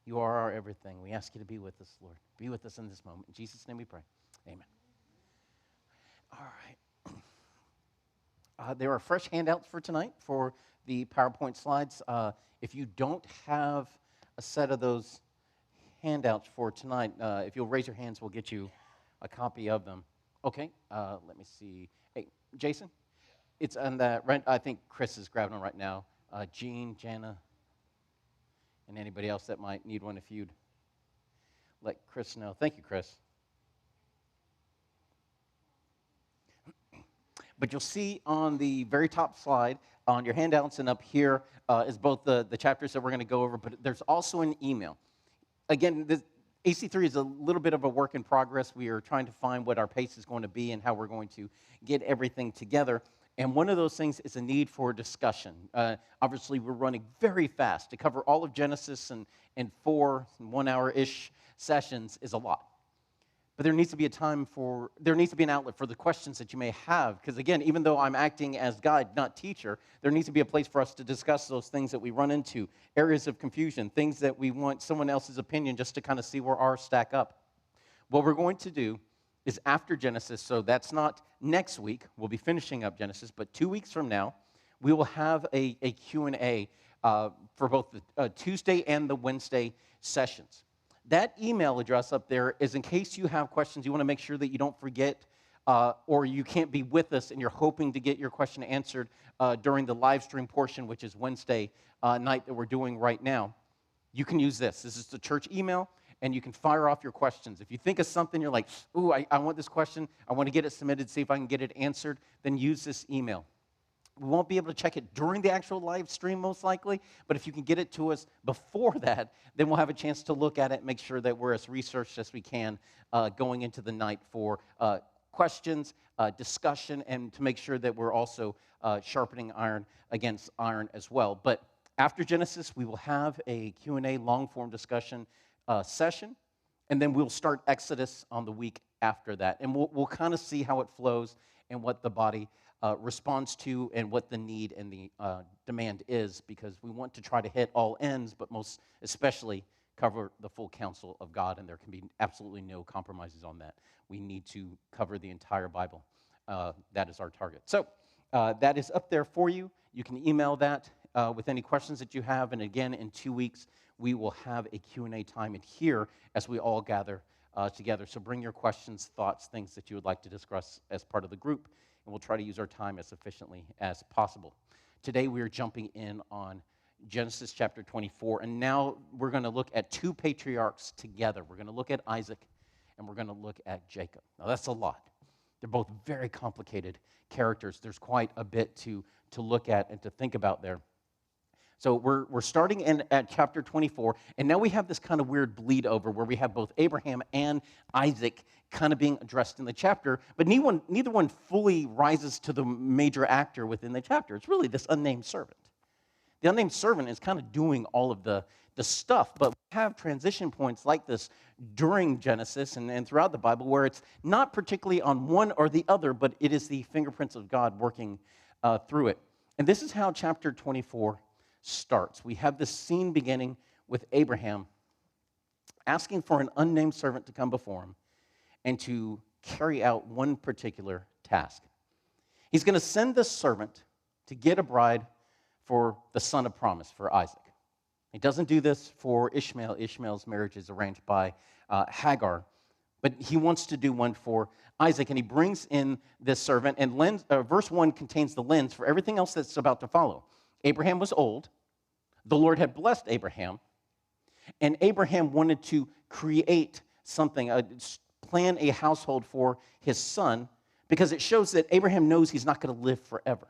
You are our everything. We ask you to be with us, Lord. Be with us in this moment. In Jesus' name we pray. Amen. All right. There are fresh handouts for tonight for the PowerPoint slides. If you don't have a set of those handouts for tonight, if you'll raise your hands, we'll get you a copy of them. Okay, let me see. Hey, Jason? It's on that, right? I think Chris is grabbing them right now. Jean, Jana, and anybody else that might need one if you'd let Chris know. Thank you, Chris. But you'll see on the very top slide, on your handouts and up here, is both the chapters that we're going to go over, but there's also an email. Again, this AC3 is a little bit of a work in progress. We are trying to find what our pace is going to be and how we're going to get everything together. And one of those things is a need for discussion. Obviously, we're running very fast. To cover all of Genesis in 4 1-hour-ish sessions is a lot. But there needs to be an outlet for the questions that you may have. Because again, even though I'm acting as guide, not teacher, there needs to be a place for us to discuss those things that we run into, areas of confusion, things that we want someone else's opinion just to kind of see where ours stack up. What we're going to do is after Genesis, so that's not next week, we'll be finishing up Genesis, but 2 weeks from now, we will have a Q&A for both the Tuesday and the Wednesday sessions. That email address up there is in case you have questions, you want to make sure that you don't forget or you can't be with us and you're hoping to get your question answered during the live stream portion, which is Wednesday night that we're doing right now. You can use this. This is the church email, and you can fire off your questions. If you think of something, you're like, ooh, I want this question, I want to get it submitted, see if I can get it answered, then use this email. We won't be able to check it during the actual live stream, most likely, but if you can get it to us before that, then we'll have a chance to look at it and make sure that we're as researched as we can going into the night for questions, discussion, and to make sure that we're also sharpening iron against iron as well. But after Genesis, we will have a Q&A long-form discussion session, and then we'll start Exodus on the week after that. And we'll kind of see how it flows and what the body responds to and what the need and the demand is, because we want to try to hit all ends, but most especially cover the full counsel of God, and there can be absolutely no compromises on that. We need to cover the entire Bible. That is our target. So that is up there for you. You can email that with any questions that you have, and again, in 2 weeks, we will have a Q&A time in here as we all gather together. So bring your questions, thoughts, things that you would like to discuss as part of the group, and we'll try to use our time as efficiently as possible. Today, we are jumping in on Genesis chapter 24, and now we're going to look at two patriarchs together. We're going to look at Isaac, and we're going to look at Jacob. Now, that's a lot. They're both very complicated characters. There's quite a bit to look at and to think about there. So we're starting at chapter 24, and now we have this kind of weird bleed over where we have both Abraham and Isaac kind of being addressed in the chapter, but neither one fully rises to the major actor within the chapter. It's really this unnamed servant. The unnamed servant is kind of doing all of the stuff, but we have transition points like this during Genesis and throughout the Bible where it's not particularly on one or the other, but it is the fingerprints of God working through it. And this is how chapter 24 starts. We have this scene beginning with Abraham asking for an unnamed servant to come before him and to carry out one particular task. He's going to send this servant to get a bride for the son of promise, for Isaac. He doesn't do this for Ishmael. Ishmael's marriage is arranged by Hagar, but he wants to do one for Isaac, and he brings in this servant, and verse 1 contains the lens for everything else that's about to follow. Abraham was old. The Lord had blessed Abraham, and Abraham wanted to create something, plan a household for his son, because it shows that Abraham knows he's not going to live forever.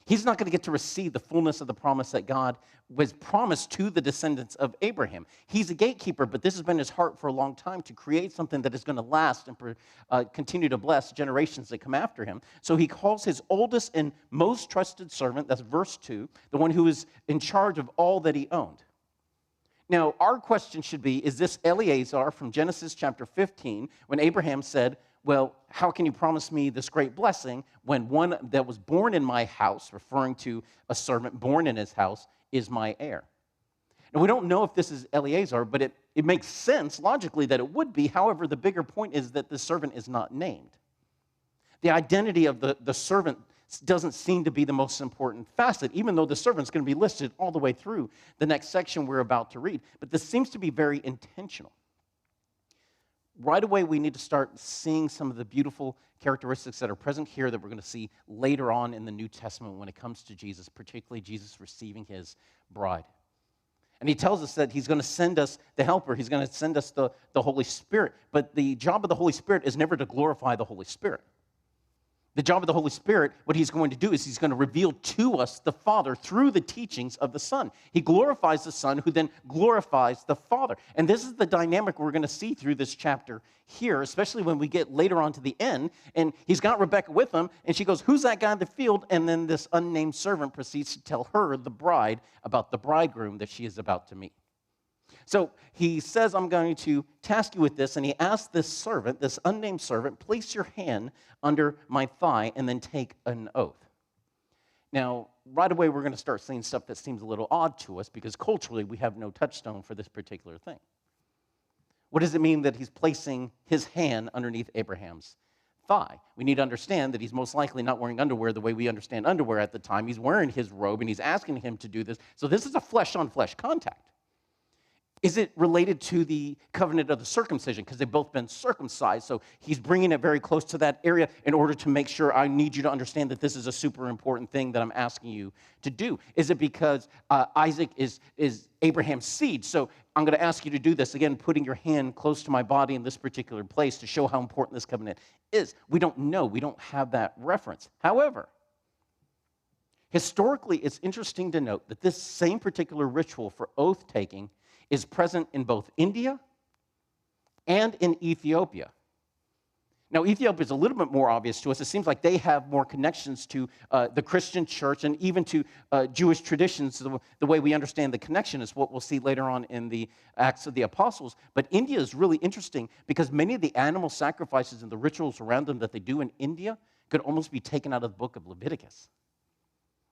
He's not going to get to receive the fullness of the promise that God was promised to the descendants of Abraham. He's a gatekeeper, but this has been his heart for a long time, to create something that is going to last and continue to bless generations that come after him. So he calls his oldest and most trusted servant, that's verse 2, the one who is in charge of all that he owned. Now, our question should be, is this Eleazar from Genesis chapter 15, when Abraham said, well, how can you promise me this great blessing when one that was born in my house, referring to a servant born in his house, is my heir? And we don't know if this is Eleazar, but it makes sense logically that it would be. However, the bigger point is that the servant is not named. The identity of the servant doesn't seem to be the most important facet, even though the servant's going to be listed all the way through the next section we're about to read. But this seems to be very intentional. Right away, we need to start seeing some of the beautiful characteristics that are present here that we're going to see later on in the New Testament when it comes to Jesus, particularly Jesus receiving his bride. And he tells us that he's going to send us the helper. He's going to send us the Holy Spirit. But the job of the Holy Spirit is never to glorify the Holy Spirit. The job of the Holy Spirit, what he's going to do is he's going to reveal to us the Father through the teachings of the Son. He glorifies the Son, who then glorifies the Father. And this is the dynamic we're going to see through this chapter here, especially when we get later on to the end. And he's got Rebekah with him, and she goes, "Who's that guy in the field?" And then this unnamed servant proceeds to tell her, the bride, about the bridegroom that she is about to meet. So he says, "I'm going to task you with this," and he asks this servant, this unnamed servant, "Place your hand under my thigh and then take an oath." Now, right away, we're going to start seeing stuff that seems a little odd to us because culturally we have no touchstone for this particular thing. What does it mean that he's placing his hand underneath Abraham's thigh? We need to understand that he's most likely not wearing underwear the way we understand underwear at the time. He's wearing his robe, and he's asking him to do this. So this is a flesh-on-flesh contact. Is it related to the covenant of the circumcision? Because they've both been circumcised, so he's bringing it very close to that area in order to make sure I need you to understand that this is a super important thing that I'm asking you to do. Is it because Isaac is Abraham's seed? So I'm going to ask you to do this, again, putting your hand close to my body in this particular place to show how important this covenant is. We don't know. We don't have that reference. However, historically, it's interesting to note that this same particular ritual for oath-taking is present in both India and in Ethiopia. Now, Ethiopia is a little bit more obvious to us. It seems like they have more connections to the Christian church and even to Jewish traditions. The way we understand the connection is what we'll see later on in the Acts of the Apostles. But India is really interesting because many of the animal sacrifices and the rituals around them that they do in India could almost be taken out of the book of Leviticus.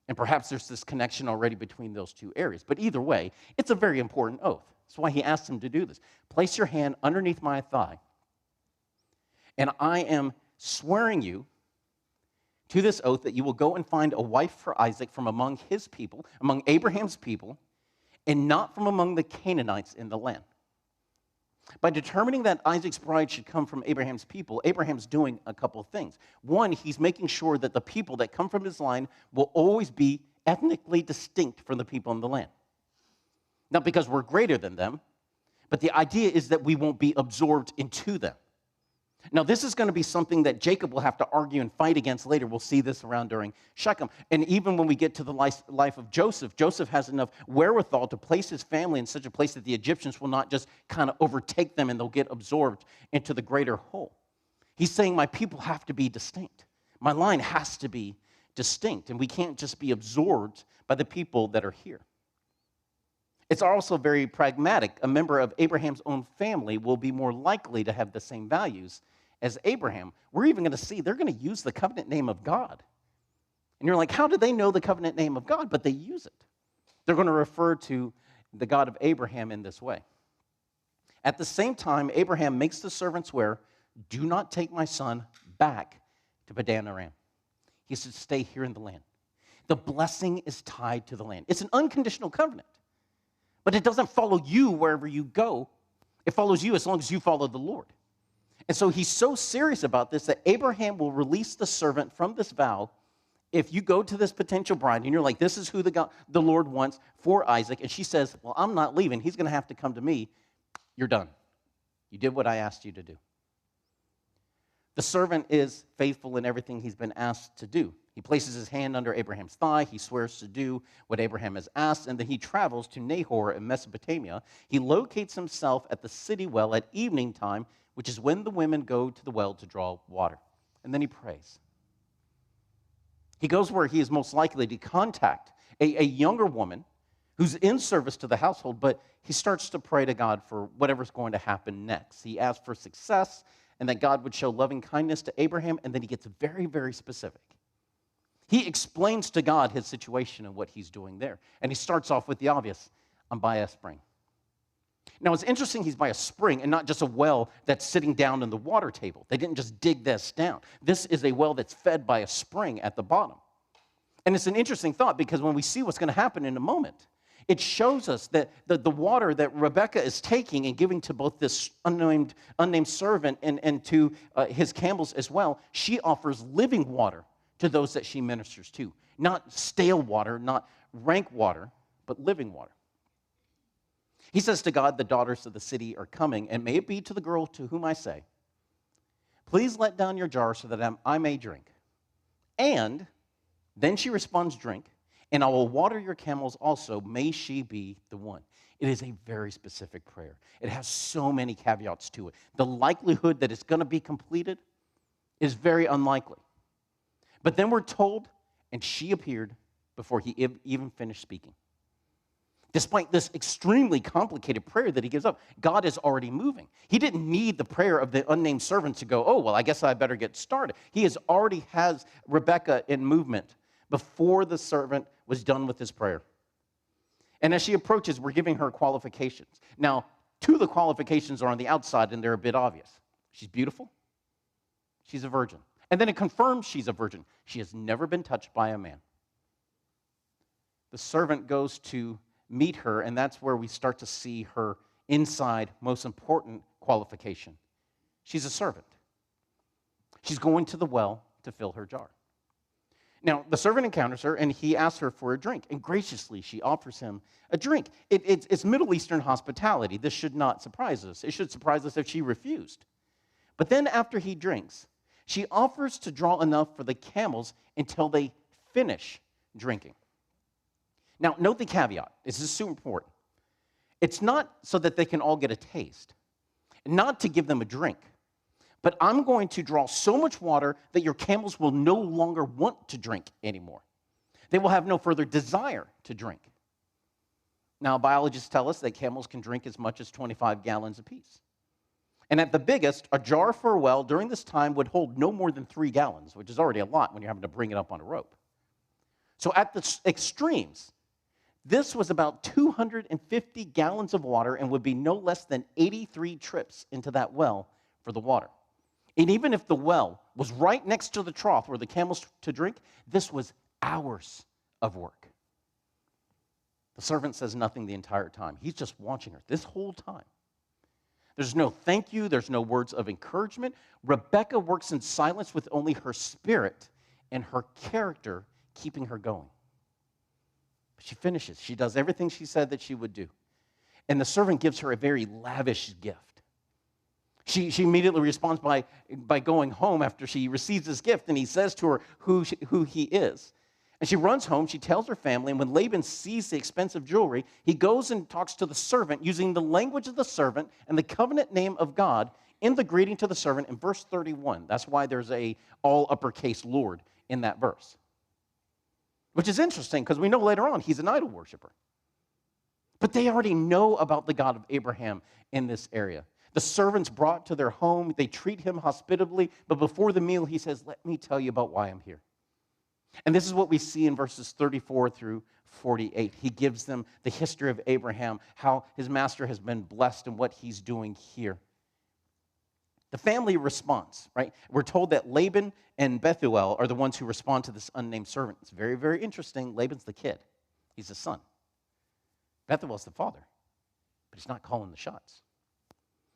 And perhaps there's this connection already between those two areas. But either way, it's a very important oath. That's why he asked him to do this. Place your hand underneath my thigh, and I am swearing you to this oath that you will go and find a wife for Isaac from among his people, among Abraham's people, and not from among the Canaanites in the land. By determining that Isaac's bride should come from Abraham's people, Abraham's doing a couple of things. One, he's making sure that the people that come from his line will always be ethnically distinct from the people in the land. Not because we're greater than them, but the idea is that we won't be absorbed into them. Now, this is going to be something that Jacob will have to argue and fight against later. We'll see this around during Shechem. And even when we get to the life of Joseph, Joseph has enough wherewithal to place his family in such a place that the Egyptians will not just kind of overtake them and they'll get absorbed into the greater whole. He's saying my people have to be distinct. My line has to be distinct, and we can't just be absorbed by the people that are here. It's also very pragmatic. A member of Abraham's own family will be more likely to have the same values as Abraham. We're even going to see they're going to use the covenant name of God. And you're like, how do they know the covenant name of God? But they use it. They're going to refer to the God of Abraham in this way. At the same time, Abraham makes the servant swear, "Do not take my son back to Padan Aram." He says, "Stay here in the land." The blessing is tied to the land. It's an unconditional covenant. But it doesn't follow you wherever you go. It follows you as long as you follow the Lord. And so he's so serious about this that Abraham will release the servant from this vow if you go to this potential bride and you're like, this is who the Lord wants for Isaac. And she says, well, I'm not leaving. He's going to have to come to me. You're done. You did what I asked you to do. The servant is faithful in everything he's been asked to do. He places his hand under Abraham's thigh. He swears to do what Abraham has asked, and then he travels to Nahor in Mesopotamia. He locates himself at the city well at evening time, which is when the women go to the well to draw water. And then he prays. He goes where he is most likely to contact a younger woman who's in service to the household, but he starts to pray to God for whatever's going to happen next. He asks for success and that God would show loving kindness to Abraham, and then he gets very, very specific. He explains to God his situation and what he's doing there. And he starts off with the obvious. I'm by a spring. Now, it's interesting he's by a spring and not just a well that's sitting down in the water table. They didn't just dig this down. This is a well that's fed by a spring at the bottom. And it's an interesting thought because when we see what's going to happen in a moment, it shows us that the water that Rebekah is taking and giving to both this unnamed servant and to his camels as well, she offers living water to those that she ministers to. Not stale water, not rank water, but living water. He says to God, the daughters of the city are coming, and may it be to the girl to whom I say, please let down your jar so that I may drink. And then she responds, drink, and I will water your camels also. May she be the one. It is a very specific prayer. It has so many caveats to it. The likelihood that it's going to be completed is very unlikely. But then we're told, and she appeared before he even finished speaking. Despite this extremely complicated prayer that he gives up, God is already moving. He didn't need the prayer of the unnamed servant to go, oh, well, I guess I better get started. He already has Rebekah in movement before the servant was done with his prayer. And as she approaches, we're giving her qualifications. Now, two of the qualifications are on the outside, and they're a bit obvious. She's beautiful. She's a virgin. And then it confirms she's a virgin. She has never been touched by a man. The servant goes to meet her, and that's where we start to see her inside most important qualification. She's a servant. She's going to the well to fill her jar. Now, the servant encounters her, and he asks her for a drink, and graciously she offers him a drink. It's Middle Eastern hospitality. This should not surprise us. It should surprise us if she refused. But then after he drinks, she offers to draw enough for the camels until they finish drinking. Now, note the caveat. This is super important. It's not so that they can all get a taste, not to give them a drink, but I'm going to draw so much water that your camels will no longer want to drink anymore. They will have no further desire to drink. Now, biologists tell us that camels can drink as much as 25 gallons apiece. And at the biggest, a jar for a well during this time would hold no more than 3 gallons, which is already a lot when you're having to bring it up on a rope. So at the extremes, this was about 250 gallons of water and would be no less than 83 trips into that well for the water. And even if the well was right next to the trough where the camels to drink, this was hours of work. The servant says nothing the entire time. He's just watching her this whole time. There's no thank you. There's no words of encouragement. Rebekah works in silence with only her spirit and her character keeping her going. But she finishes. She does everything she said that she would do. And the servant gives her a very lavish gift. She immediately responds by going home after she receives this gift, and he says to her who he is. And she runs home, she tells her family, and when Laban sees the expensive jewelry, he goes and talks to the servant using the language of the servant and the covenant name of God in the greeting to the servant in verse 31. That's why there's a all uppercase Lord in that verse. Which is interesting because we know later on he's an idol worshiper. But they already know about the God of Abraham in this area. The servant's brought to their home. They treat him hospitably. But before the meal, he says, let me tell you about why I'm here. And this is what we see in verses 34 through 48. He gives them the history of Abraham, how his master has been blessed and what he's doing here. The family responds, right? We're told that Laban and Bethuel are the ones who respond to this unnamed servant. It's very, very interesting. Laban's the kid. He's the son. Bethuel's the father. But he's not calling the shots.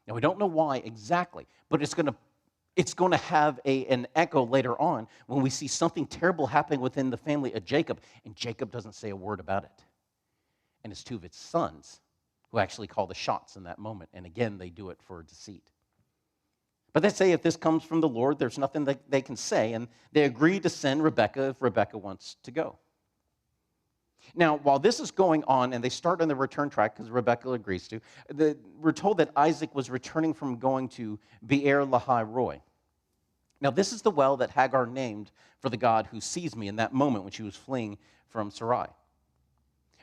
Now, we don't know why exactly, but it's going to have an echo later on when we see something terrible happening within the family of Jacob, and Jacob doesn't say a word about it. And it's two of its sons who actually call the shots in that moment. And again, they do it for deceit. But they say if this comes from the Lord, there's nothing that they can say, and they agree to send Rebekah if Rebekah wants to go. Now, while this is going on, and they start on the return track because Rebekah agrees to, we're told that Isaac was returning from going to Beer Lahai Roi. Now, this is the well that Hagar named for the God who sees me in that moment when she was fleeing from Sarai.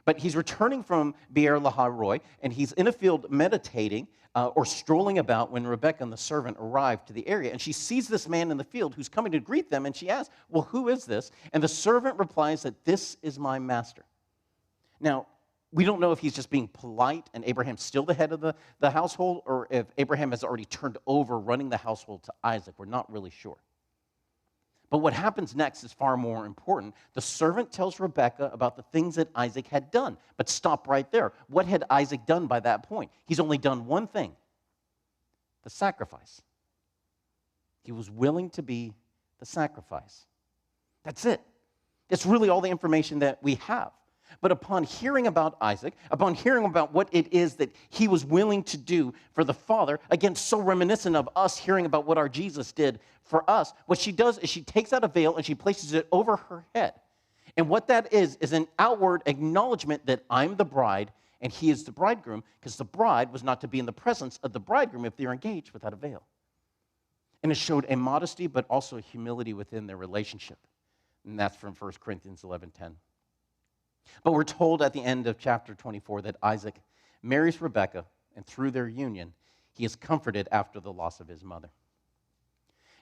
But he's returning from Beer Lahai Roi, and he's in a field meditating or strolling about when Rebekah and the servant arrive to the area. And she sees this man in the field who's coming to greet them, and she asks, well, who is this? And the servant replies that this is my master. Now, We don't know if he's just being polite and Abraham's still the head of the household, or if Abraham has already turned over running the household to Isaac. We're not really sure. But what happens next is far more important. The servant tells Rebekah about the things that Isaac had done. But stop right there. What had Isaac done by that point? He's only done one thing: the sacrifice. He was willing to be the sacrifice. That's it. It's really all the information that we have. But upon hearing about Isaac, upon hearing about what it is that he was willing to do for the Father, again, so reminiscent of us hearing about what our Jesus did for us, what she does is she takes out a veil and she places it over her head. And what that is an outward acknowledgement that I'm the bride and he is the bridegroom, because the bride was not to be in the presence of the bridegroom if they're engaged without a veil. And it showed a modesty but also a humility within their relationship. And that's from 1 Corinthians 11:10. But we're told at the end of chapter 24 that Isaac marries Rebekah, and through their union, he is comforted after the loss of his mother.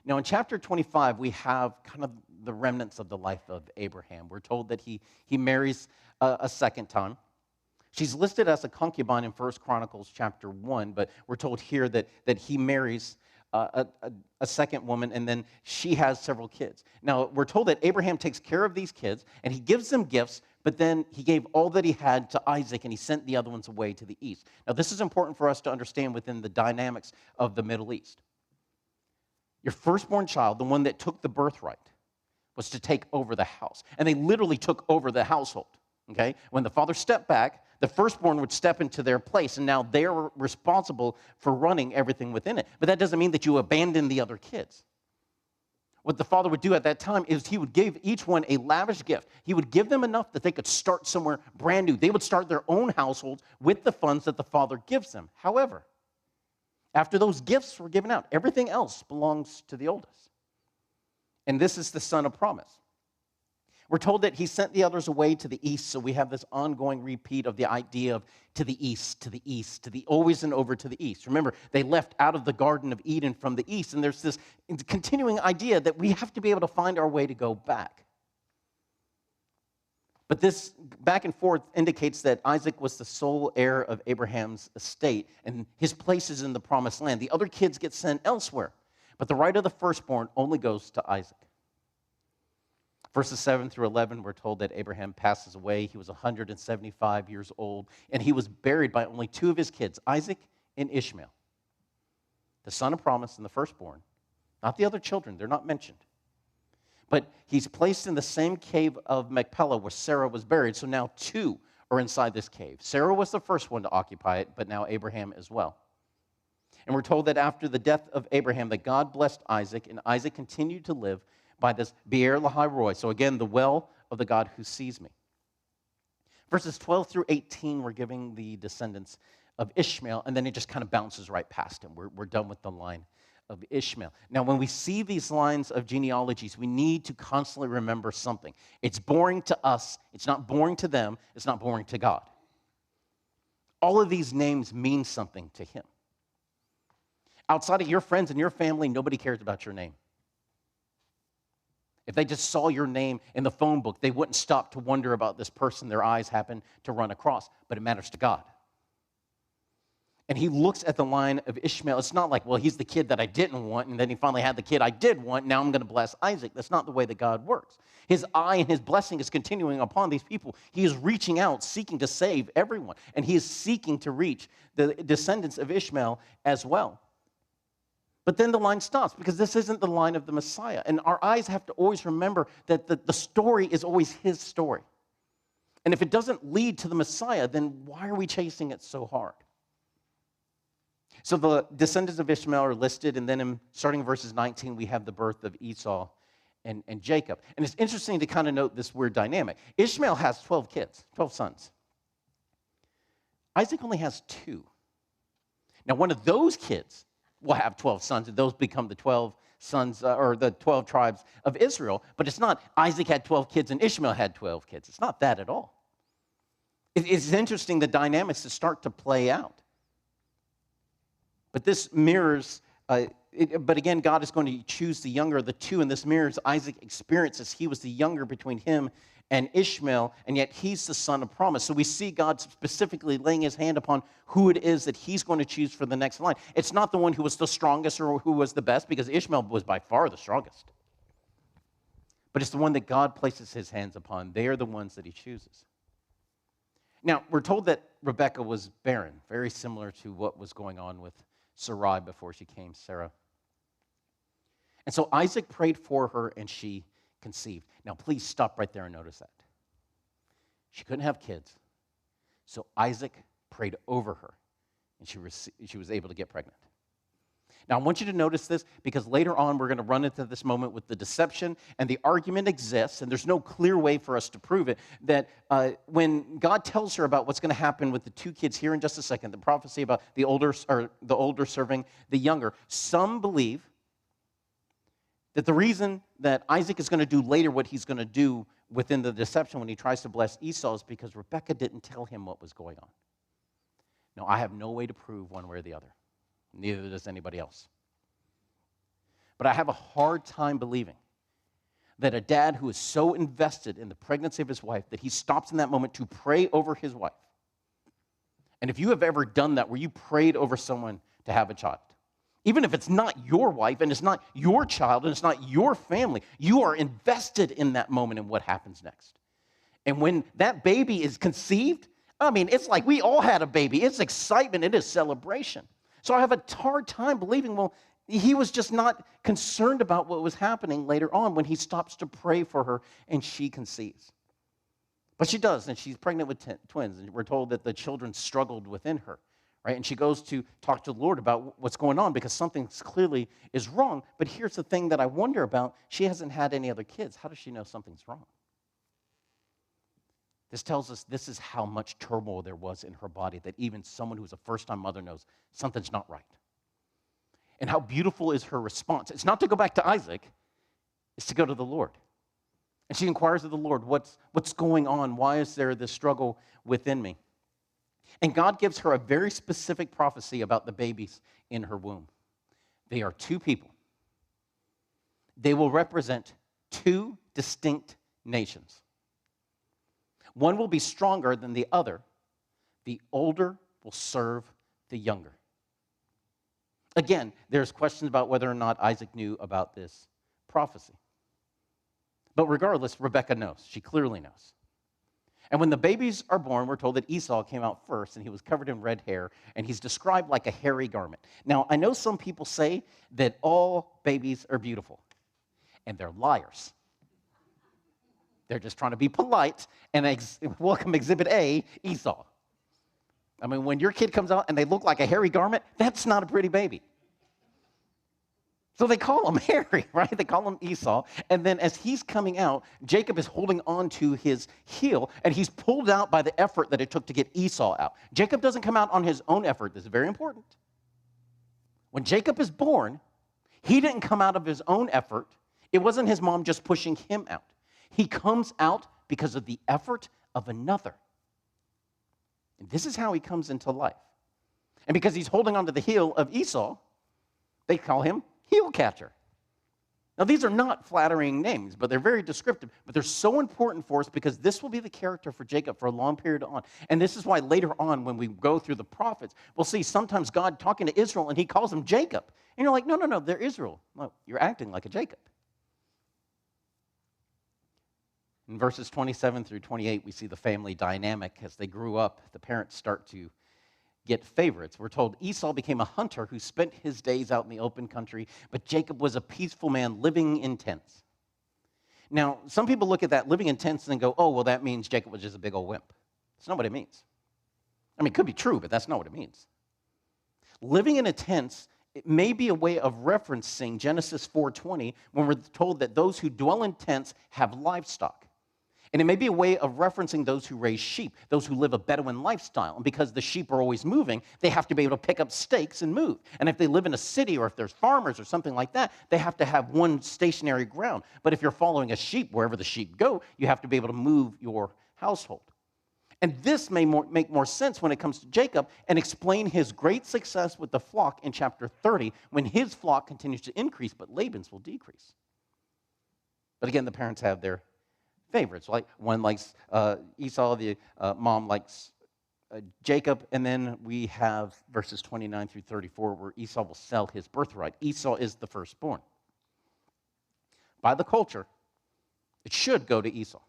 Now, in chapter 25, we have kind of the remnants of the life of Abraham. We're told that he marries a second time. She's listed as a concubine in 1 Chronicles chapter 1, but we're told here that he marries a second woman, and then she has several kids. Now, we're told that Abraham takes care of these kids, and he gives them gifts, but then he gave all that he had to Isaac, and he sent the other ones away to the east. Now, this is important for us to understand within the dynamics of the Middle East. Your firstborn child, the one that took the birthright, was to take over the house. And they literally took over the household, okay? When the father stepped back, the firstborn would step into their place, and now they're responsible for running everything within it. But that doesn't mean that you abandon the other kids. What the father would do at that time is he would give each one a lavish gift. He would give them enough that they could start somewhere brand new. They would start their own households with the funds that the father gives them. However, after those gifts were given out, everything else belongs to the oldest. And this is the son of promise. We're told that he sent the others away to the east, so we have this ongoing repeat of the idea of to the east, to the east, to the always and over to the east. Remember, they left out of the Garden of Eden from the east, and there's this continuing idea that we have to be able to find our way to go back. But this back and forth indicates that Isaac was the sole heir of Abraham's estate, and his place is in the promised land. The other kids get sent elsewhere, but the right of the firstborn only goes to Isaac. Verses 7 through 11, we're told that Abraham passes away. He was 175 years old, and he was buried by only two of his kids, Isaac and Ishmael, the son of promise and the firstborn. Not the other children, they're not mentioned. But he's placed in the same cave of Machpelah where Sarah was buried, so now two are inside this cave. Sarah was the first one to occupy it, but now Abraham as well. And we're told that after the death of Abraham, that God blessed Isaac, and Isaac continued to live by this Be'er Lahai Roi. So again, the well of the God who sees me. Verses 12 through 18, we're giving the descendants of Ishmael, and then it just kind of bounces right past him. We're done with the line of Ishmael. Now, when we see these lines of genealogies, we need to constantly remember something. It's boring to us. It's not boring to them. It's not boring to God. All of these names mean something to him. Outside of your friends and your family, nobody cares about your name. If they just saw your name in the phone book, they wouldn't stop to wonder about this person their eyes happen to run across, but it matters to God. And he looks at the line of Ishmael. It's not like, well, he's the kid that I didn't want, and then he finally had the kid I did want, now I'm going to bless Isaac. That's not the way that God works. His eye and his blessing is continuing upon these people. He is reaching out, seeking to save everyone, and he is seeking to reach the descendants of Ishmael as well. But then the line stops because this isn't the line of the Messiah. And our eyes have to always remember that the story is always his story. And if it doesn't lead to the Messiah, then why are we chasing it so hard? So the descendants of Ishmael are listed, and then starting in verses 19, we have the birth of Esau and Jacob. And it's interesting to kind of note this weird dynamic. Ishmael has 12 kids, 12 sons. Isaac only has 2. Now, one of those kids will have 12 sons, and those become the 12 sons, or the 12 tribes of Israel. But it's not Isaac had 12 kids and Ishmael had 12 kids. It's not that at all. It's interesting the dynamics that start to play out. But this mirrors, but again, God is going to choose the younger of the two, and this mirrors Isaac's experiences. He was the younger between him and Ishmael, and yet he's the son of promise. So we see God specifically laying his hand upon who it is that he's going to choose for the next line. It's not the one who was the strongest or who was the best, because Ishmael was by far the strongest. But it's the one that God places his hands upon. They are the ones that he chooses. Now, we're told that Rebekah was barren, very similar to what was going on with Sarai before she came Sarah. And so Isaac prayed for her, and she conceived. Now, please stop right there and notice that. She couldn't have kids, so Isaac prayed over her, and she was able to get pregnant. Now, I want you to notice this, because later on we're going to run into this moment with the deception, and the argument exists, and there's no clear way for us to prove it, that when God tells her about what's going to happen with the two kids here in just a second, the prophecy about the older serving the younger, some believe that the reason that Isaac is going to do later what he's going to do within the deception when he tries to bless Esau is because Rebekah didn't tell him what was going on. Now, I have no way to prove one way or the other. Neither does anybody else. But I have a hard time believing that a dad who is so invested in the pregnancy of his wife that he stops in that moment to pray over his wife. And if you have ever done that, where you prayed over someone to have a child, even if it's not your wife and it's not your child and it's not your family, you are invested in that moment and what happens next. And when that baby is conceived, I mean, it's like we all had a baby. It's excitement. It is celebration. So I have a hard time believing, well, he was just not concerned about what was happening later on when he stops to pray for her and she conceives. But she does, and she's pregnant with twins, and we're told that the children struggled within her. Right? And she goes to talk to the Lord about what's going on because something clearly is wrong. But here's the thing that I wonder about. She hasn't had any other kids. How does she know something's wrong? This tells us this is how much turmoil there was in her body, that even someone who's a first-time mother knows something's not right. And how beautiful is her response. It's not to go back to Isaac. It's to go to the Lord. And she inquires of the Lord, what's going on? Why is there this struggle within me? And God gives her a very specific prophecy about the babies in her womb. They are two people. They will represent two distinct nations. One will be stronger than the other. The older will serve the younger. Again, there's questions about whether or not Isaac knew about this prophecy. But regardless, Rebekah knows. She clearly knows. And when the babies are born, we're told that Esau came out first, and he was covered in red hair, and he's described like a hairy garment. Now, I know some people say that all babies are beautiful, and they're liars. They're just trying to be polite and welcome Exhibit A, Esau. I mean, when your kid comes out and they look like a hairy garment, that's not a pretty baby. So they call him hairy, right? They call him Esau. And then as he's coming out, Jacob is holding on to his heel, and he's pulled out by the effort that it took to get Esau out. Jacob doesn't come out on his own effort. This is very important. When Jacob is born, he didn't come out of his own effort. It wasn't his mom just pushing him out. He comes out because of the effort of another. And this is how he comes into life. And because he's holding onto the heel of Esau, they call him heel catcher. Now, these are not flattering names, but they're very descriptive. But they're so important for us because this will be the character for Jacob for a long period on. And this is why later on when we go through the prophets, we'll see sometimes God talking to Israel, and he calls him Jacob. And you're like, no, they're Israel. No, you're acting like a Jacob. In verses 27 through 28, we see the family dynamic. As they grew up, the parents start to get favorites. We're told Esau became a hunter who spent his days out in the open country, but Jacob was a peaceful man living in tents. Now, some people look at that living in tents and go, oh, well, that means Jacob was just a big old wimp. That's not what it means. I mean, it could be true, but that's not what it means. Living in a tent, it may be a way of referencing Genesis 4:20 when we're told that those who dwell in tents have livestock. And it may be a way of referencing those who raise sheep, those who live a Bedouin lifestyle. And because the sheep are always moving, they have to be able to pick up stakes and move. And if they live in a city or if there's farmers or something like that, they have to have one stationary ground. But if you're following a sheep, wherever the sheep go, you have to be able to move your household. And this may make more sense when it comes to Jacob and explain his great success with the flock in chapter 30 when his flock continues to increase, but Laban's will decrease. But again, the parents have their favorites. Like one likes Esau, the mom likes Jacob, and then we have verses 29 through 34 where Esau will sell his birthright. Esau is the firstborn. By the culture, it should go to Esau.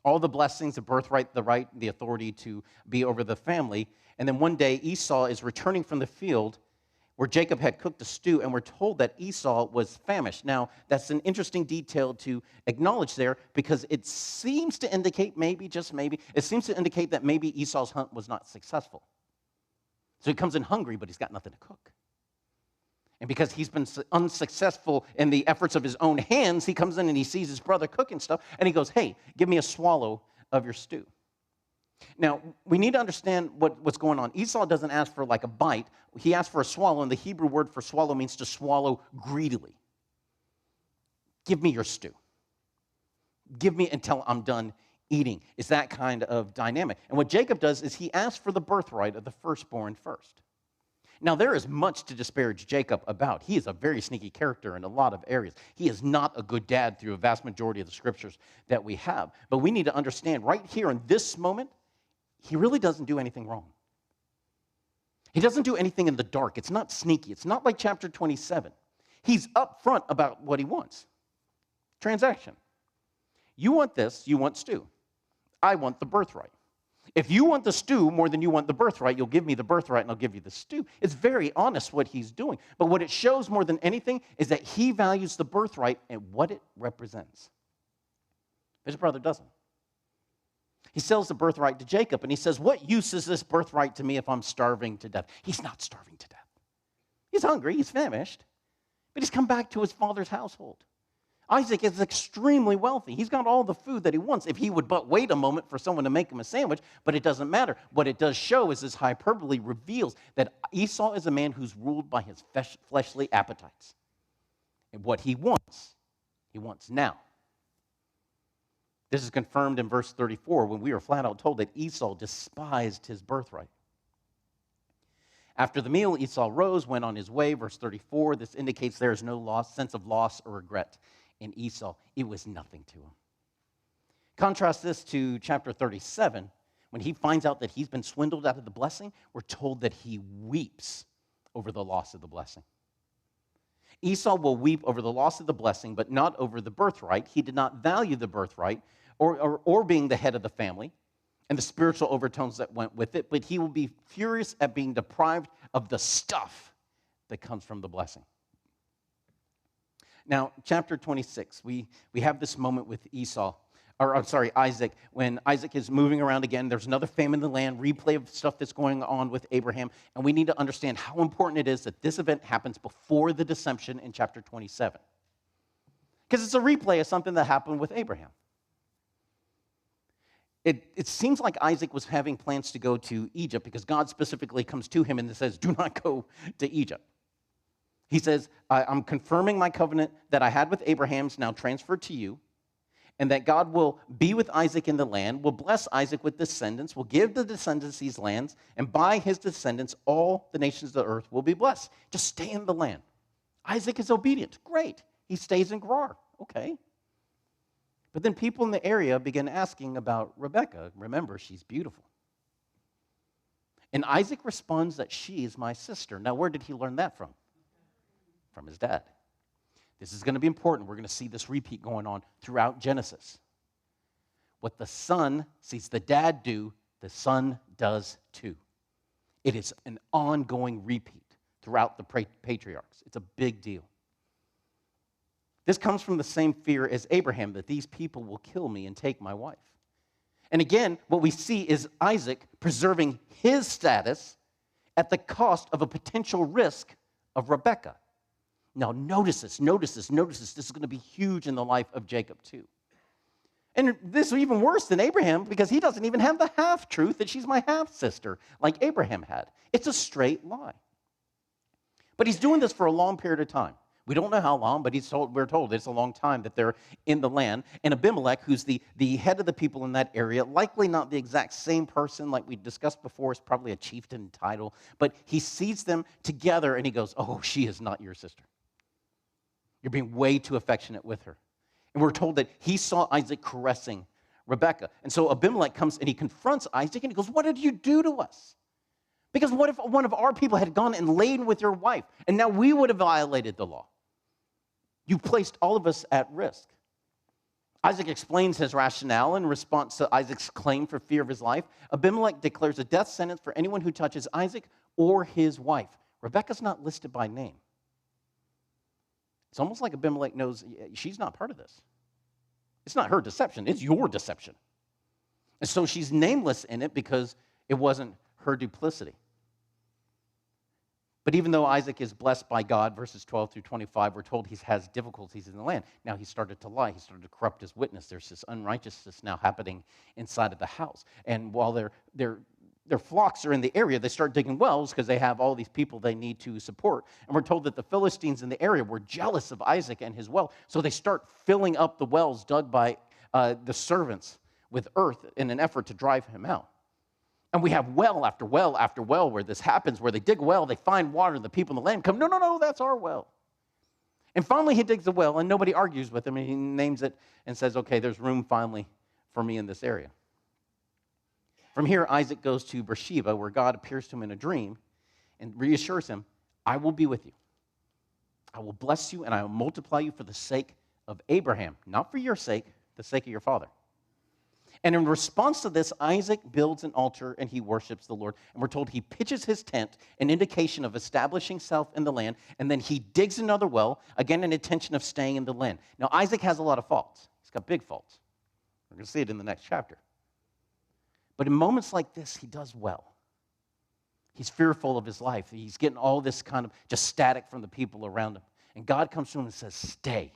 All the blessings, the birthright, the right, the authority to be over the family. And then one day, Esau is returning from the field where Jacob had cooked a stew, and we're told that Esau was famished. Now, that's an interesting detail to acknowledge there because it seems to indicate, maybe, just maybe, it seems to indicate that maybe Esau's hunt was not successful. So he comes in hungry, but he's got nothing to cook. And because he's been unsuccessful in the efforts of his own hands, he comes in and he sees his brother cooking stuff, and he goes, hey, give me a swallow of your stew. Now, we need to understand what's going on. Esau doesn't ask for like a bite. He asks for a swallow, and the Hebrew word for swallow means to swallow greedily. Give me your stew. Give me until I'm done eating. It's that kind of dynamic. And what Jacob does is he asks for the birthright of the firstborn first. Now, there is much to disparage Jacob about. He is a very sneaky character in a lot of areas. He is not a good dad through a vast majority of the scriptures that we have. But we need to understand right here in this moment, he really doesn't do anything wrong. He doesn't do anything in the dark. It's not sneaky. It's not like chapter 27. He's upfront about what he wants. Transaction. You want this, you want stew. I want the birthright. If you want the stew more than you want the birthright, you'll give me the birthright and I'll give you the stew. It's very honest what he's doing. But what it shows more than anything is that he values the birthright and what it represents. His brother doesn't. He sells the birthright to Jacob, and he says, what use is this birthright to me if I'm starving to death? He's not starving to death. He's hungry, he's famished, but he's come back to his father's household. Isaac is extremely wealthy. He's got all the food that he wants if he would but wait a moment for someone to make him a sandwich, but it doesn't matter. What it does show is this hyperbole reveals that Esau is a man who's ruled by his fleshly appetites. And what he wants now. This is confirmed in verse 34 when we are flat out told that Esau despised his birthright. After the meal, Esau rose, went on his way. Verse 34, this indicates there is no sense of loss or regret in Esau. It was nothing to him. Contrast this to chapter 37. When he finds out that he's been swindled out of the blessing, we're told that he weeps over the loss of the blessing. Esau will weep over the loss of the blessing, but not over the birthright. He did not value the birthright or being the head of the family and the spiritual overtones that went with it, but he will be furious at being deprived of the stuff that comes from the blessing. Now, chapter 26, we have this moment with Isaac, when Isaac is moving around again. There's another famine in the land, replay of stuff that's going on with Abraham, and we need to understand how important it is that this event happens before the deception in chapter 27. Because it's a replay of something that happened with Abraham. It seems like Isaac was having plans to go to Egypt because God specifically comes to him and says, do not go to Egypt. He says, I'm confirming my covenant that I had with Abraham's now transferred to you, and that God will be with Isaac in the land, will bless Isaac with descendants, will give the descendants these lands, and by his descendants all the nations of the earth will be blessed. Just stay in the land. Isaac is obedient. Great. He stays in Gerar. Okay. But then people in the area begin asking about Rebekah. Remember, she's beautiful. And Isaac responds that she is my sister. Now, where did he learn that from? From his dad. This is going to be important. We're going to see this repeat going on throughout Genesis. What the son sees the dad do, the son does too. It is an ongoing repeat throughout the patriarchs. It's a big deal. This comes from the same fear as Abraham, that these people will kill me and take my wife. And again, what we see is Isaac preserving his status at the cost of a potential risk of Rebekah. Now, notice this. This is going to be huge in the life of Jacob, too. And this is even worse than Abraham because he doesn't even have the half-truth that she's my half-sister like Abraham had. It's a straight lie. But he's doing this for a long period of time. We don't know how long, but we're told it's a long time that they're in the land. And Abimelech, who's the head of the people in that area, likely not the exact same person like we discussed before, is probably a chieftain title, but he sees them together and he goes, oh, she is not your sister. You're being way too affectionate with her. And we're told that he saw Isaac caressing Rebekah. And so Abimelech comes and he confronts Isaac and he goes, what did you do to us? Because what if one of our people had gone and lain with your wife, and now we would have violated the law? You placed all of us at risk. Isaac explains his rationale in response to Isaac's claim for fear of his life. Abimelech declares a death sentence for anyone who touches Isaac or his wife. Rebekah's not listed by name. It's almost like Abimelech knows she's not part of this. It's not her deception, it's your deception. And so she's nameless in it because it wasn't her duplicity. But even though Isaac is blessed by God, verses 12 through 25, we're told he has difficulties in the land. Now he started to lie. He started to corrupt his witness. There's this unrighteousness now happening inside of the house. And while their flocks are in the area, they start digging wells because they have all these people they need to support. And we're told that the Philistines in the area were jealous of Isaac and his well. So they start filling up the wells dug by the servants with earth in an effort to drive him out. And we have well after well after well where this happens, where they dig a well, they find water, and the people in the land come, no, that's our well. And finally he digs a well, and nobody argues with him, and he names it and says, okay, there's room finally for me in this area. From here, Isaac goes to Beersheba, where God appears to him in a dream and reassures him, I will be with you. I will bless you, and I will multiply you for the sake of Abraham, not for your sake, the sake of your father. And in response to this, Isaac builds an altar and he worships the Lord. And we're told he pitches his tent, an indication of establishing self in the land, and then he digs another well, again, an intention of staying in the land. Now, Isaac has a lot of faults. He's got big faults. We're going to see it in the next chapter. But in moments like this, he does well. He's fearful of his life. He's getting all this kind of just static from the people around him. And God comes to him and says, stay.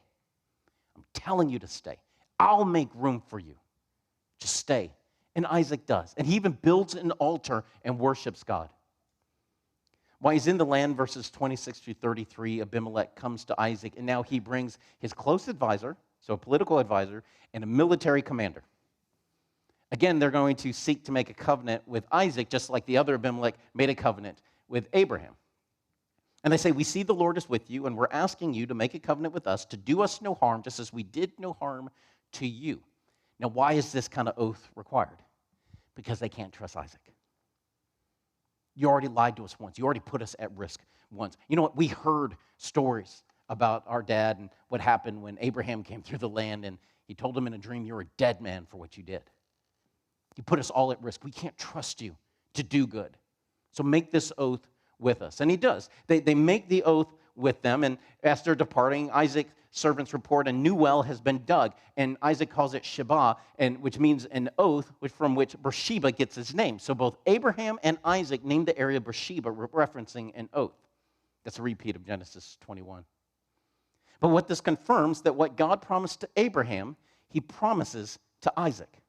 I'm telling you to stay. I'll make room for you. Just stay. And Isaac does. And he even builds an altar and worships God. While he's in the land, verses 26 through 33, Abimelech comes to Isaac, and now he brings his close advisor, so a political advisor, and a military commander. Again, they're going to seek to make a covenant with Isaac, just like the other Abimelech made a covenant with Abraham. And they say, we see the Lord is with you, and we're asking you to make a covenant with us to do us no harm, just as we did no harm to you. Now, why is this kind of oath required? Because they can't trust Isaac. You already lied to us once. You already put us at risk once. You know what? We heard stories about our dad and what happened when Abraham came through the land, and he told him in a dream, you're a dead man for what you did. You put us all at risk. We can't trust you to do good. So make this oath with us. And he does. They make the oath with them, and as they're departing, Isaac's servants report a new well has been dug, and Isaac calls it Sheba, which means an oath, from which Beersheba gets its name. So both Abraham and Isaac named the area Beersheba, referencing an oath. That's a repeat of Genesis 21. But what this confirms, that what God promised to Abraham, he promises to Isaac.